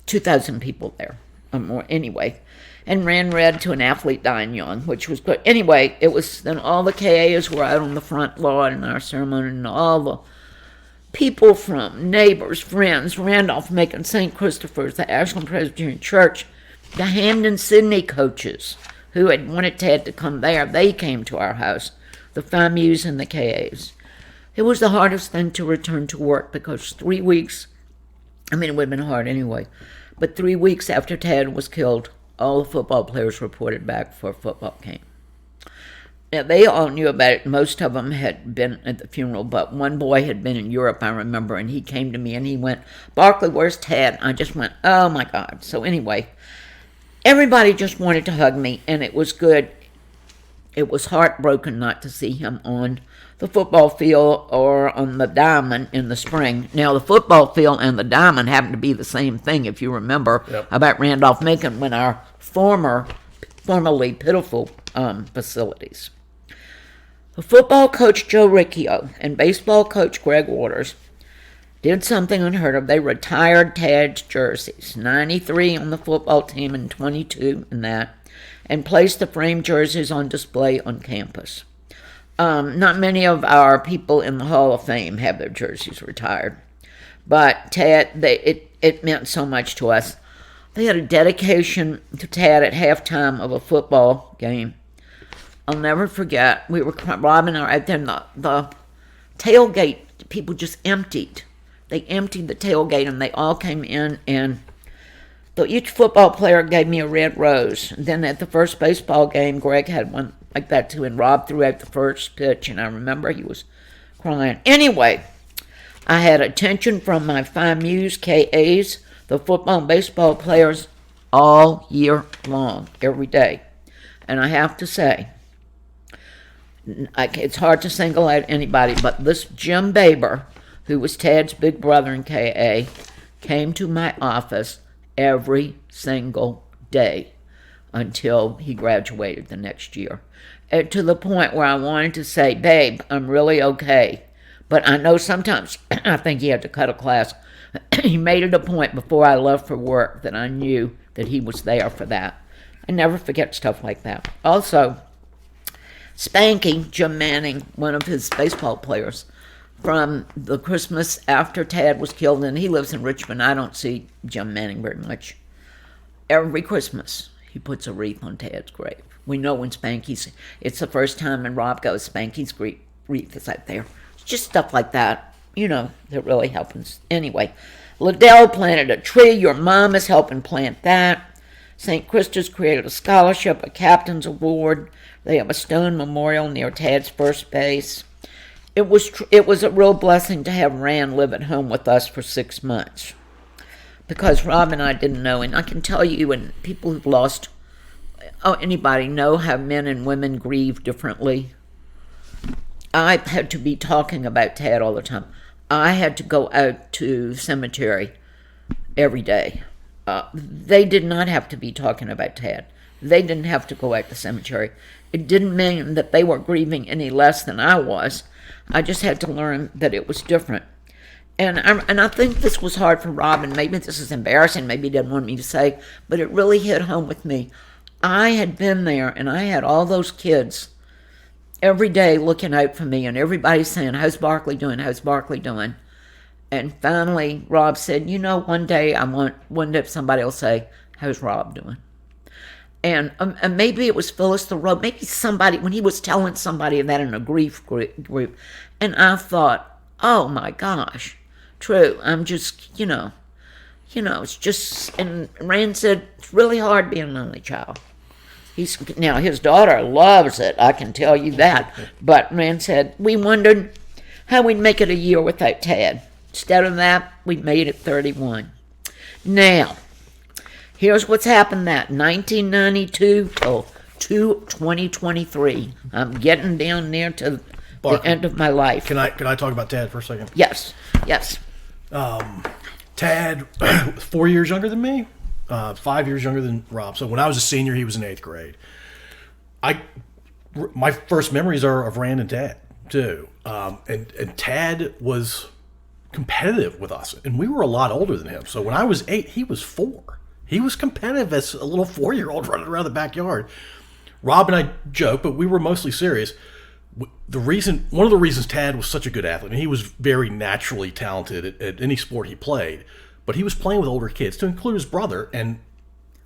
2,000 people there or more. Anyway, and ran red to an athlete dying young, which was good. Anyway, it was, then all the KAs were out on the front lawn in our ceremony, and all the people from neighbors, friends, Randolph Macon, St. Christopher's, the Ashland Presbyterian Church, the Hamden Sydney coaches who had wanted Ted to come there, they came to our house, the FAMUs and the KAs. It was the hardest thing to return to work because 3 weeks, it would have been hard anyway, but 3 weeks after Ted was killed, all the football players reported back for a football camp. Now, they all knew about it. Most of them had been at the funeral, but one boy had been in Europe, I remember, and he came to me and he went, Barclay, where's Ted? I just went, oh my God. So anyway, everybody just wanted to hug me, and it was good. It was heartbroken not to see him on the football field or on the diamond in the spring. Now, the football field and the diamond happened to be the same thing, if you remember, about Randolph Macon, when our formerly pitiful facilities. The football coach Joe Riccio and baseball coach Greg Waters did something unheard of. They retired Tad's jerseys, 93 on the football team and 22 in that, and placed the framed jerseys on display on campus. Not many of our people in the Hall of Fame have their jerseys retired, but Tad, it meant so much to us. They had a dedication to Tad at halftime of a football game. I'll never forget. Rob and I were out there, and the tailgate, people just emptied. They emptied the tailgate, and they all came in, and each football player gave me a red rose. And then at the first baseball game, Greg had one like that too, and Rob threw out the first pitch, and I remember he was crying. Anyway, I had attention from my FAMUs, KAs, the football and baseball players all year long, every day. And I have to say, it's hard to single out anybody, but this Jim Baber, who was Tad's big brother in KA, came to my office every single day until he graduated the next year. To the point where I wanted to say, babe, I'm really okay. But I know sometimes, I think he had to cut a class. He made it a point before I left for work that I knew that he was there for that. I never forget stuff like that. Also, Spanky, Jim Manning, one of his baseball players, from the Christmas after Tad was killed, and he lives in Richmond. I don't see Jim Manning very much. Every Christmas, he puts a wreath on Tad's grave. We know when it's the first time, and Rob goes, Spanky's wreath is out there. It's just stuff like that, that really helps. Anyway, Liddell planted a tree. Your mom is helping plant that. St. Christopher's created a scholarship, a captain's award. They have a stone memorial near Tad's first base. It was a real blessing to have Rand live at home with us for 6 months, because Rob and I didn't know, and I can tell you, and people who've lost, anybody know how men and women grieve differently. I had to be talking about Tad all the time. I had to go out to the cemetery every day. They did not have to be talking about Tad. They didn't have to go out to the cemetery. It didn't mean that they were grieving any less than I was. I just had to learn that it was different. And I think this was hard for Rob, and maybe this is embarrassing, maybe he didn't want me to say, but it really hit home with me. I had been there, and I had all those kids every day looking out for me, and everybody saying, how's Barclay doing? How's Barclay doing? And finally, Rob said, one day I wonder if somebody will say, how's Rob doing? And maybe it was Phyllis the Road, maybe somebody, when he was telling somebody that in a grief group, and I thought, oh my gosh, true, I'm just, it's just, and Rand said, it's really hard being an only child. Now, his daughter loves it, I can tell you that, but Rand said, we wondered how we'd make it a year without Tad. Instead of that, we made it 31. Now, here's what's happened that 1992 till 2023. I'm getting down there to the end of my life. Can I talk about Tad for a second? Yes. Tad, 4 years younger than me, 5 years younger than Rob. So when I was a senior, he was in 8th grade. My first memories are of Rand and Tad too, and Tad was competitive with us, and we were a lot older than him. So when I was 8, he was 4. He was competitive as a little 4-year-old running around the backyard. Rob and I joke, but we were mostly serious. One of the reasons Tad was such a good athlete, and he was very naturally talented at any sport he played, but he was playing with older kids, to include his brother. And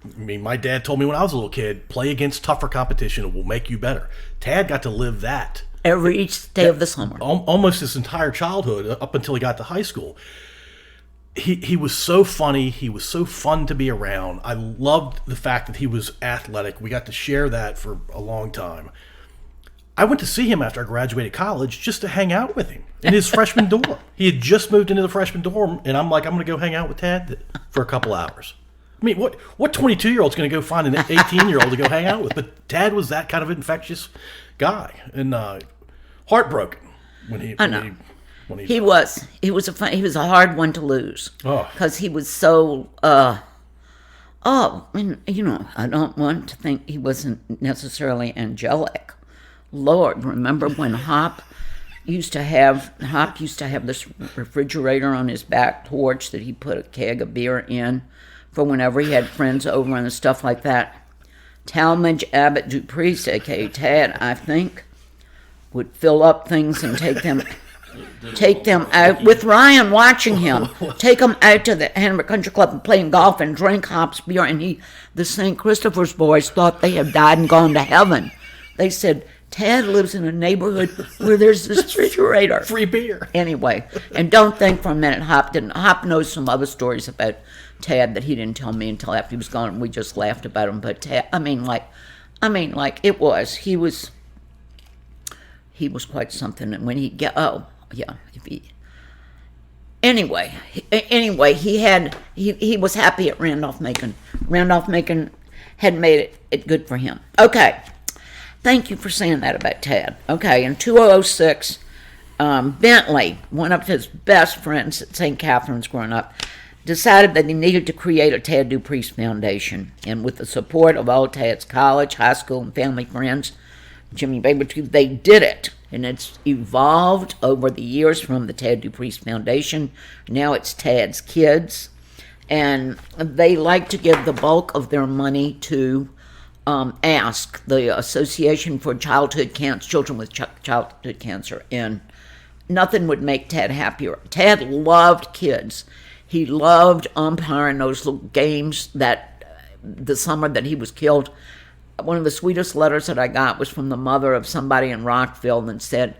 my dad told me when I was a little kid, play against tougher competition, it will make you better. Tad got to live that each day of the summer, almost his entire childhood, up until he got to high school. He was so funny. He was so fun to be around. I loved the fact that he was athletic. We got to share that for a long time. I went to see him after I graduated college just to hang out with him in his freshman dorm. He had just moved into the freshman dorm, and I'm like, I'm going to go hang out with Tad for a couple hours. I mean, what 22-year-old's going to go find an 18-year-old to go hang out with? But Tad was that kind of infectious guy, and heartbroken when he was a hard one to lose because he was so I don't want to think he wasn't necessarily angelic. Lord, remember when Hop used to have this refrigerator on his back porch that he put a keg of beer in for whenever he had friends over and stuff like that. Talmadge Abbott DuPriest, aka Tad, I think, would fill up things and take them out with Ryan watching him. Take them out to the Hanover Country Club and play golf and drink Hop's beer. And the St. Christopher's boys thought they had died and gone to heaven. They said, Tad lives in a neighborhood where there's this refrigerator. Free beer. Anyway, and don't think for a minute Hop didn't. Hop knows some other stories about Tad that he didn't tell me until after he was gone, and we just laughed about him. But Tad, he was quite something. And when Anyway, he was happy at Randolph Macon. Randolph Macon had made it good for him. Okay. Thank you for saying that about Tad. Okay, in 2006, Bentley, one of his best friends at St. Catherine's growing up, decided that he needed to create a Tad DuPriest Foundation. And with the support of all Tad's college, high school, and family friends, Jimmy Babertooth, they did it. And it's evolved over the years from the Tad DuPriest Foundation. Now it's Tad's Kids. And they like to give the bulk of their money to ASK, the Association for Children with Childhood Cancer. And nothing would make Tad happier. Tad loved kids. He loved umpiring those little games that the summer that he was killed. One of the sweetest letters that I got was from the mother of somebody in Rockville that said,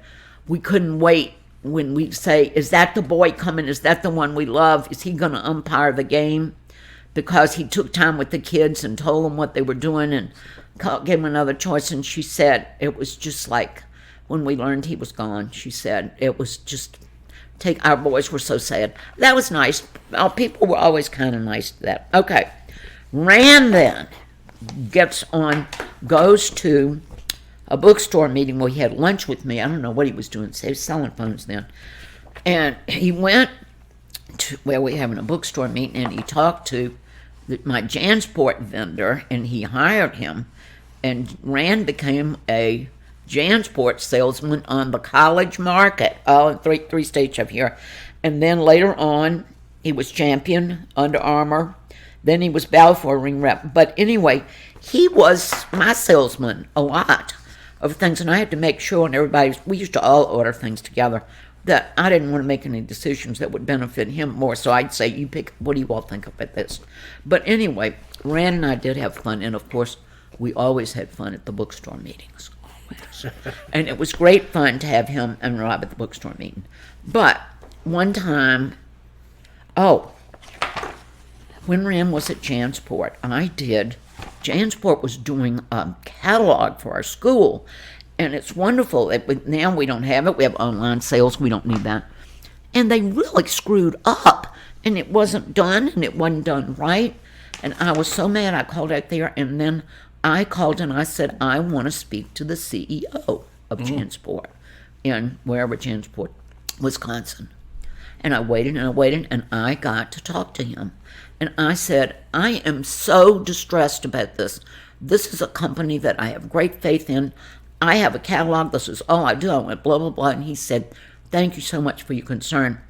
we couldn't wait when we say, is that the boy coming? Is that the one we love? Is he going to umpire the game? Because he took time with the kids and told them what they were doing and gave them another choice. And she said, it was just like when we learned he was gone, she said, it was just, our boys were so sad. That was nice. People were always kind of nice to that. Okay. Rand then goes to a bookstore meeting where he had lunch with me. I don't know what he was doing. He was selling phones then. And he went to where we were having a bookstore meeting, and he talked to my Jansport vendor, and he hired him. And Rand became a Jansport salesman on the college market. Three states up here. And then later on, he was champion, Under Armour. Then he was Balfour ring rep. But anyway, he was my salesman a lot. of things, and I had to make sure, and we used to all order things together, that I didn't want to make any decisions that would benefit him more. So I'd say, you pick, what do you all think about this? But anyway, Rand and I did have fun, and of course, we always had fun at the bookstore meetings. Always. And it was great fun to have him and Rob at the bookstore meeting. But one time, when Rand was at Jansport, Jansport was doing a catalog for our school, and it's wonderful. Now we don't have it. We have online sales. We don't need that. And they really screwed up, and it wasn't done, and it wasn't done right. And I was so mad, I called out there, and then I called and I said, I want to speak to the CEO of Jansport in wherever Jansport, Wisconsin. And I waited and I waited, and I got to talk to him. And I said, I am so distressed about this. This is a company that I have great faith in. I have a catalog. This is all I do. I went blah, blah, blah. And he said, thank you so much for your concern.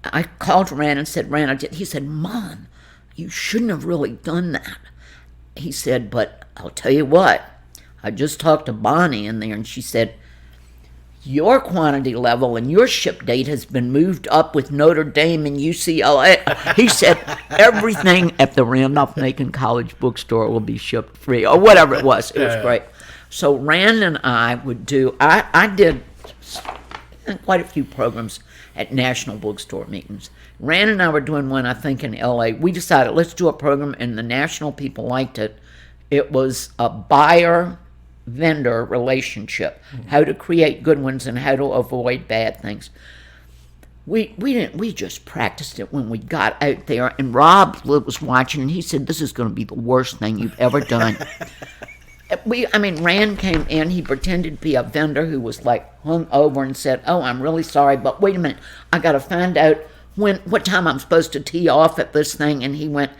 I called Rand and said, Rand, he said, Mom, you shouldn't have really done that. He said, but I'll tell you what. I just talked to Bonnie in there, and she said, your quantity level and your ship date has been moved up with Notre Dame and UCLA. He said everything at the Randolph Macon College bookstore will be shipped free, or whatever it was. It was great. So Rand and I would do, I did quite a few programs at national bookstore meetings. Rand and I were doing one, I think, in LA. We decided, let's do a program, and the national people liked it. It was a buyer-vendor relationship, how to create good ones and how to avoid bad things. We just practiced it when we got out there, and Rob was watching, and he said, this is going to be the worst thing you've ever done. Rand came in, he pretended to be a vendor who was like hung over and said, oh, I'm really sorry, but wait a minute, I got to find out what time I'm supposed to tee off at this thing. And he went,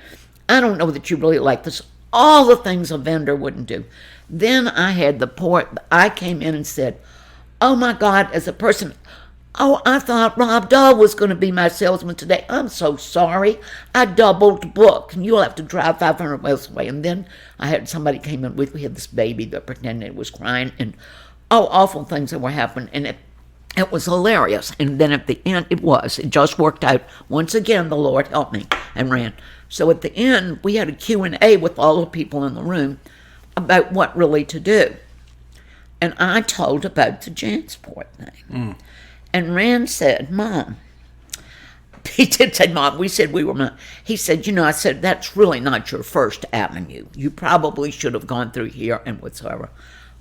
I don't know that you really like this. All the things a vendor wouldn't do. Then I came in and said, oh my God, as a person, I thought Rob Dahl was going to be my salesman today. I'm so sorry. I doubled book, and you'll have to drive 500 miles away. And then I had somebody came in we had this baby that pretended it was crying, and awful things that were happening. And it was hilarious. And then at the end, it just worked out. Once again, the Lord helped me and ran. So at the end, we had a Q&A with all the people in the room about what really to do. And I told about the Jansport thing. And Rand said, Mom, he did say, Mom, we said we were Mom. He said, I said, that's really not your first avenue. You probably should have gone through here and whatsoever.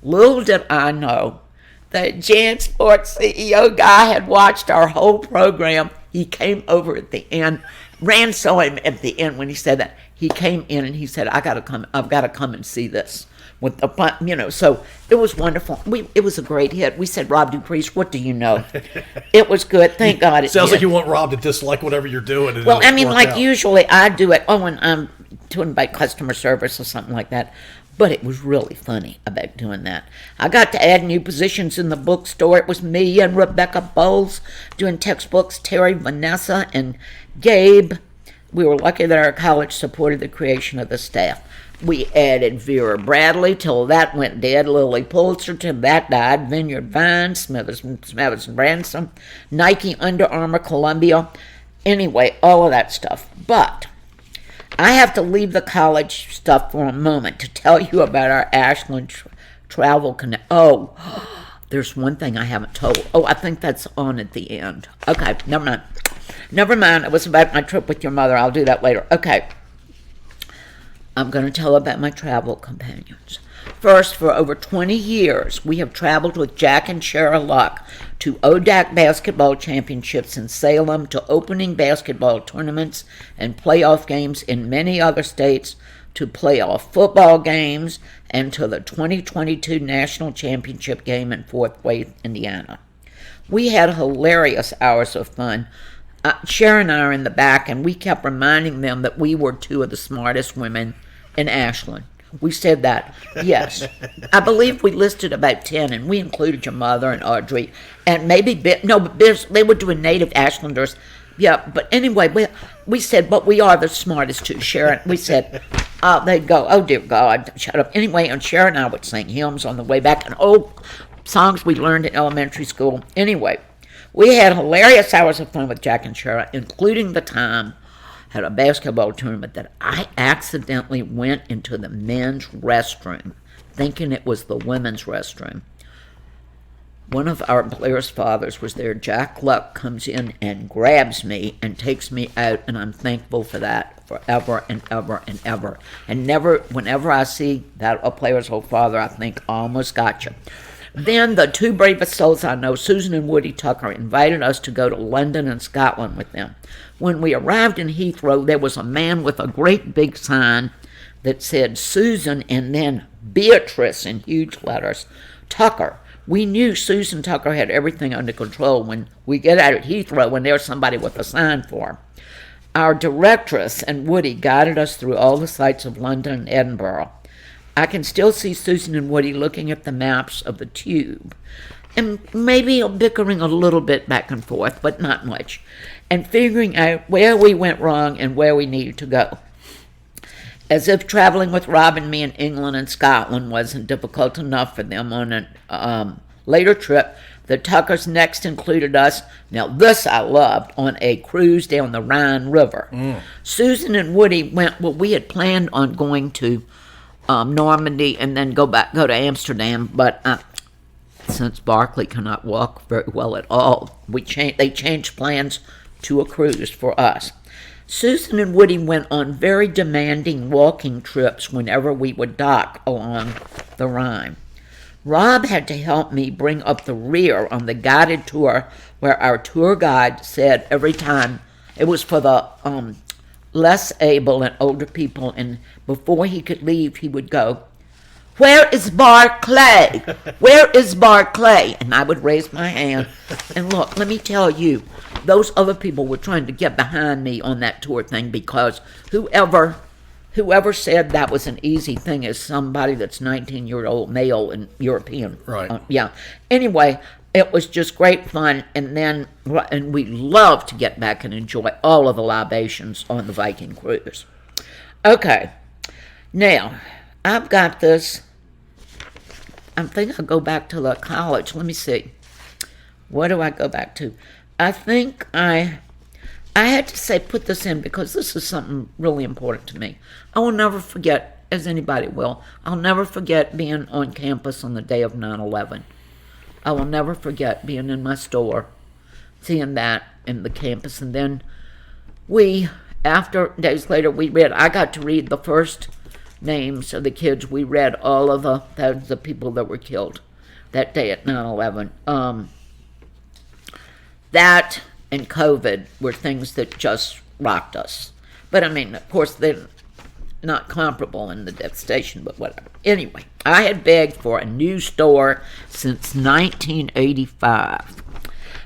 Little did I know that Jansport CEO guy had watched our whole program. He came over at the end. Rand saw him at the end when he said that. He came in and he said, I've got to come and see this. With the so it was wonderful. It was a great hit. We said, Rob DuPriest, what do you know? It was good. Thank God it sounds did. like you want Rob to dislike whatever you're doing. Well, usually I do it. When I'm doing by customer service or something like that. But it was really funny about doing that. I got to add new positions in the bookstore. It was me and Rebecca Bowles doing textbooks, Terry, Vanessa, and Gabe. We were lucky that our college supported the creation of the staff. We added Vera Bradley till that went dead, Lily Pulitzer till that died, Vineyard Vines, Smithers and Branson, Nike, Under Armour, Columbia. Anyway, all of that stuff. But I have to leave the college stuff for a moment to tell you about our Ashland travel connect. Oh, there's one thing I haven't told. Oh, I think that's on at the end. Okay, never mind. It was about my trip with your mother. I'll do that later. Okay. I'm going to tell about my travel companions. First, for over 20 years, we have traveled with Jack and Shara Luck to ODAC basketball championships in Salem, to opening basketball tournaments and playoff games in many other states, to playoff football games, and to the 2022 national championship game in Fort Wayne, Indiana. We had hilarious hours of fun. Shara and I are in the back, and we kept reminding them that we were two of the smartest women in Ashland. We said that, yes. I believe we listed about 10, and we included your mother and Audrey, and maybe, they were doing native Ashlanders. Yeah, but anyway, we said, but we are the smartest two, Sharon. We said, they'd go, oh dear God, shut up. Anyway, and Sharon and I would sing hymns on the way back, and old songs we learned in elementary school. Anyway, we had hilarious hours of fun with Jack and Sharon, including the time at a basketball tournament that I accidentally went into the men's restroom thinking it was the women's restroom. One of our players' fathers was there. Jack Luck comes in and grabs me and takes me out, and I'm thankful for that forever and ever and ever. And never, whenever I see that a player's whole father, I think, I almost got you. Then the two bravest souls I know, Susan and Woody Tucker, invited us to go to London and Scotland with them. When we arrived in Heathrow, there was a man with a great big sign that said Susan and then Beatrice in huge letters, Tucker. We knew Susan Tucker had everything under control when we get out at Heathrow and there's somebody with a sign for her. Our directress and Woody guided us through all the sights of London and Edinburgh. I can still see Susan and Woody looking at the maps of the tube and maybe bickering a little bit back and forth, but not much, and figuring out where we went wrong and where we needed to go. As if traveling with Rob and me in England and Scotland wasn't difficult enough for them on a later trip, the Tuckers next included us, now this I loved, on a cruise down the Rhine River. Susan and Woody went, well, we had planned on going to Normandy and then go to Amsterdam, but since Barclay cannot walk very well at all, they changed plans to a cruise for us. Susan and Woody went on very demanding walking trips whenever we would dock along the Rhine. Rob had to help me bring up the rear on the guided tour where our tour guide said every time it was for the less able and older people, and before he could leave, he would go, "Where is Barclay? Where is Barclay?" And I would raise my hand. And look, let me tell you, those other people were trying to get behind me on that tour thing because whoever said that was an easy thing is somebody that's 19-year-old male and European. Right. Yeah. Anyway, it was just great fun. And we loved to get back and enjoy all of the libations on the Viking cruise. Okay. Now, I've got this. I think I'll go back to the college. Let me see. What do I go back to? I think I had to put this in because this is something really important to me. I will never forget, as anybody will, I'll never forget being on campus on the day of 9/11. I will never forget being in my store, seeing that in the campus. And then days later, I got to read the first names of the kids. We read all of the people that were killed that day at 9/11. That and COVID were things that just rocked us. But I mean, of course, they're not comparable in the devastation, but whatever. Anyway, I had begged for a new store since 1985.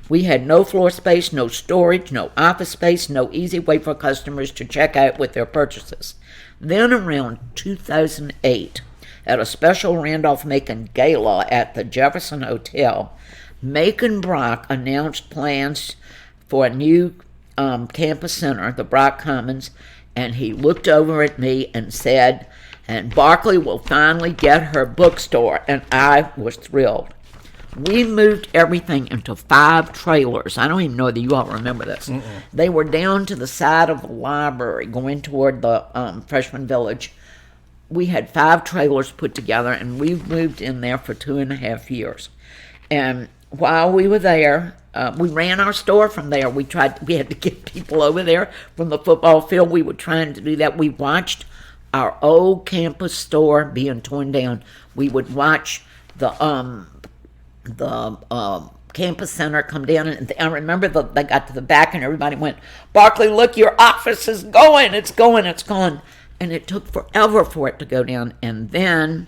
We had no floor space, no storage, no office space, no easy way for customers to check out with their purchases. Then around 2008, at a special Randolph Macon gala at the Jefferson Hotel, Macon Brock announced plans for a new campus center, the Brock Commons, and he looked over at me and said, "And Barclay will finally get her bookstore," and I was thrilled. We moved everything into 5 trailers. I don't even know that you all remember this. They were down to the side of the library going toward the freshman village. We had 5 trailers put together, and we moved in there for 2.5 years. And while we were there, we ran our store from there. We had to get people over there from the football field. We were trying to do that. We watched our old campus store being torn down. We would watch the campus center come down, and I remember they got to the back and everybody went, "Barclay, look, your office is going, it's going, it's gone." And it took forever for it to go down, and then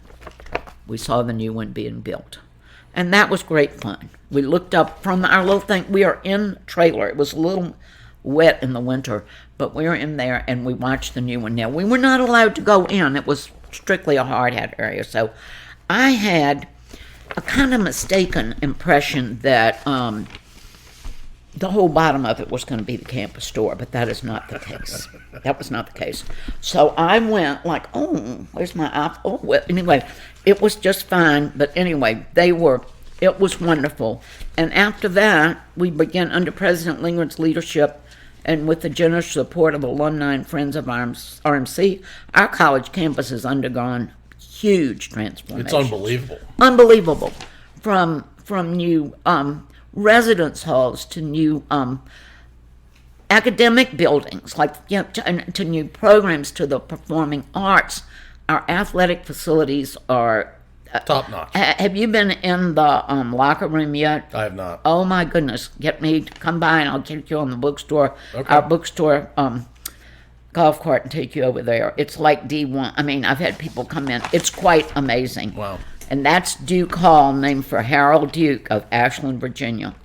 we saw the new one being built. And that was great fun. We looked up from our little thing. We are in trailer. It was a little wet in the winter, but we were in there and we watched the new one. Now, we were not allowed to go in. It was strictly a hard hat area. So I had a kind of mistaken impression that the whole bottom of it was going to be the campus store, but that is not the case. That was not the case. So I went like, oh, where's my iPhone? Oh, well, anyway, it was just fine. But anyway, it was wonderful. And after that, we began under President Lingard's leadership and with the generous support of alumni and friends of RMC, our college campus has undergone huge transformation. It's unbelievable. Unbelievable. From new residence halls to new academic buildings, like to new programs, to the performing arts. Our athletic facilities are top notch. Have you been in the locker room yet? I have not. Oh my goodness! Get me to come by and I'll get you on the bookstore. Okay. Our bookstore golf cart and take you over there. It's like D1. I mean, I've had people come in. It's quite amazing. Wow. And that's Duke Hall, named for Harold Duke of Ashland, Virginia.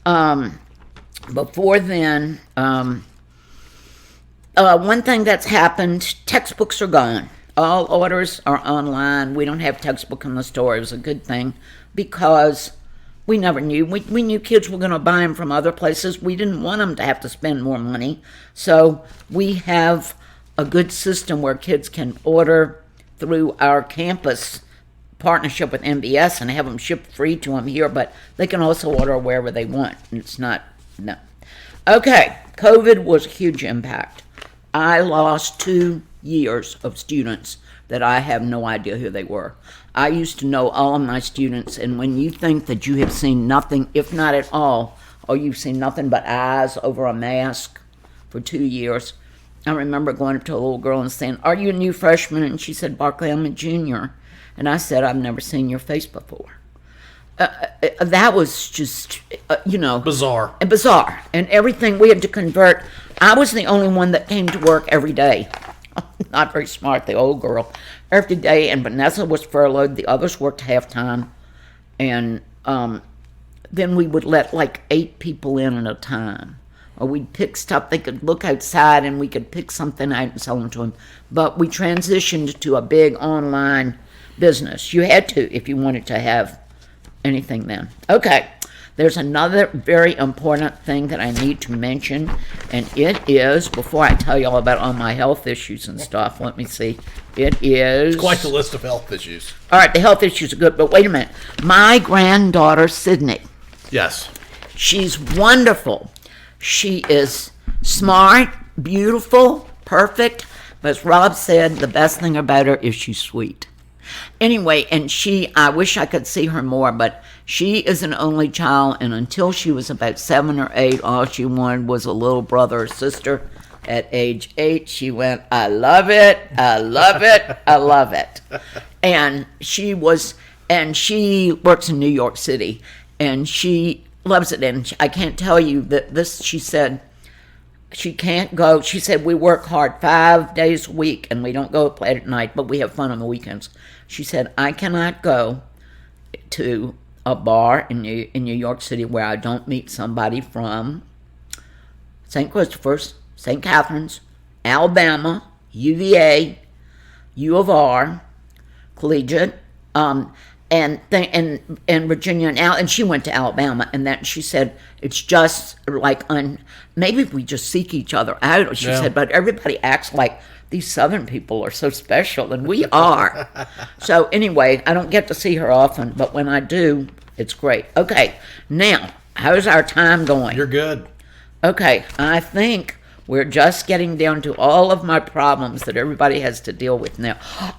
Before then, one thing that's happened, textbooks are gone. All orders are online. We don't have textbook in the store. It was a good thing because we never knew. We knew kids were going to buy them from other places. We didn't want them to have to spend more money. So we have a good system where kids can order through our campus partnership with MBS and have them shipped free to them here, but they can also order wherever they want. It's not, no. Okay, COVID was a huge impact. I lost 2 years of students that I have no idea who they were. I used to know all of my students, and when you think that you have seen nothing, if not at all, or you've seen nothing but eyes over a mask for 2 years, I remember going up to a little girl and saying, "Are you a new freshman?" And she said, "Barclay, I'm a junior." And I said, "I've never seen your face before." That was just, Bizarre. Bizarre. And everything we had to convert. I was the only one that came to work every day. Not very smart, the old girl. Every day, and Vanessa was furloughed. The others worked half-time. And then we would let like 8 people in at a time. Or we'd pick stuff. They could look outside and we could pick something out and sell them to them. But we transitioned to a big online business. You had to if you wanted to have anything then. Okay, there's another very important thing that I need to mention, and it is, before I tell you all about all my health issues and stuff, let me see. It is... It's quite the list of health issues. All right, the health issues are good, but wait a minute. My granddaughter, Sydney. Yes. She's wonderful. She is smart, beautiful, perfect, but as Rob said, the best thing about her is she's sweet. Anyway, and I wish I could see her more, but she is an only child, and until she was about 7 or 8, all she wanted was a little brother or sister. At age 8, she went, "I love it, I love it, I love it." And she works in New York City, and she loves it. And I can't tell you that this, she said, she can't go. She said, "We work hard 5 days a week, and we don't go play at night, but we have fun on the weekends." She said, "I cannot go to a bar in New York City where I don't meet somebody from St. Christopher's, St. Catherine's, Alabama, UVA, U of R, Collegiate, and Virginia, and she went to Alabama, and that she said it's just like maybe we just seek each other out." She said, "But everybody acts like these Southern people are so special, and we are." So anyway, I don't get to see her often, but when I do, it's great. Okay, now how's our time going? You're good. Okay, I think we're just getting down to all of my problems that everybody has to deal with now.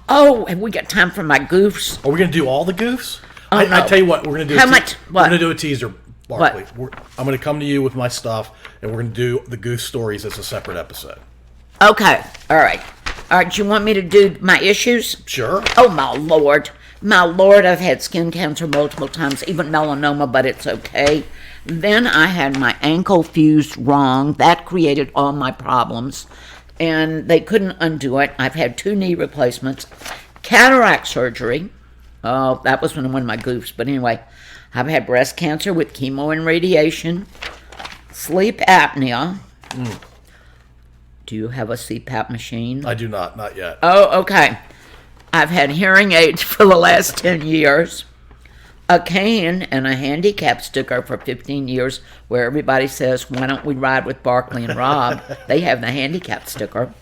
Oh, have we got time for my goofs? Are we going to do all the goofs? Oh, I no. tell you what, we're going to do. How much? What? We're going to do a teaser, Barclay. What? I'm going to come to you with my stuff, and we're going to do the goose stories as a separate episode. Okay, all right. All right, you want me to do my issues? Sure. Oh, my Lord. My Lord, I've had skin cancer multiple times, even melanoma, but it's okay. Then I had my ankle fused wrong. That created all my problems, and they couldn't undo it. I've had 2 knee replacements, cataract surgery. Oh, that was one of my goofs, but anyway. I've had breast cancer with chemo and radiation, sleep apnea. Do you have a CPAP machine? I do not yet. Oh, okay. I've had hearing aids for the last 10 years. a cane and a handicap sticker for 15 years where everybody says, why don't we ride with Barclay and Rob? They have the handicap sticker.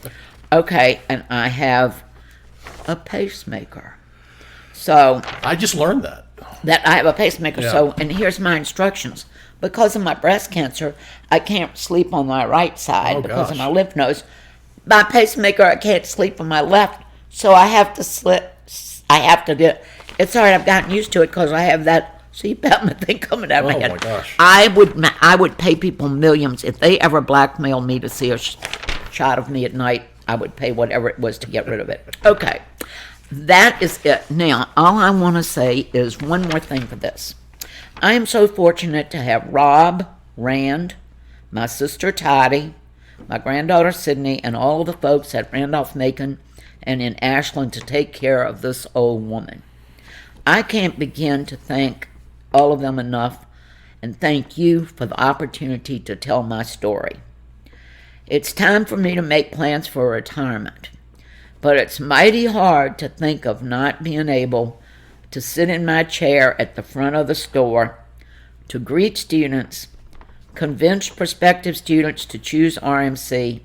Okay, and I have a pacemaker. So I just learned that. I have a pacemaker. Yeah. So, and here's my instructions. Because of my breast cancer, I can't sleep on my right side because of my lymph nodes. My pacemaker, I can't sleep on my left, so I have to it's all right, I've gotten used to it because I have that CPAP thing coming out of my head. Oh, my gosh. I would pay people millions. If they ever blackmailed me to see a shot of me at night, I would pay whatever it was to get rid of it. Okay, that is it. Now, all I want to say is one more thing for this. I am so fortunate to have Rob, Rand, my sister Toddy, my granddaughter Sydney, and all of the folks at Randolph Macon and in Ashland to take care of this old woman. I can't begin to thank all of them enough, and thank you for the opportunity to tell my story. It's time for me to make plans for retirement, but it's mighty hard to think of not being able to sit in my chair at the front of the store to greet students, convince prospective students to choose RMC,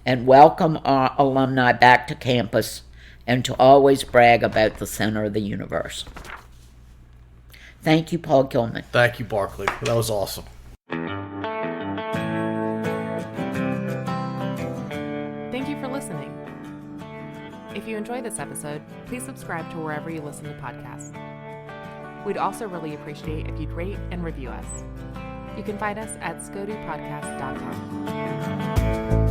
and welcome our alumni back to campus, and to always brag about the center of the universe. Thank you, Paul Gilman. Thank you, Barclay. That was awesome. Thank you for listening. If you enjoyed this episode, please subscribe to wherever you listen to podcasts. We'd also really appreciate if you'd rate and review us. You can find us at scodupodcast.com.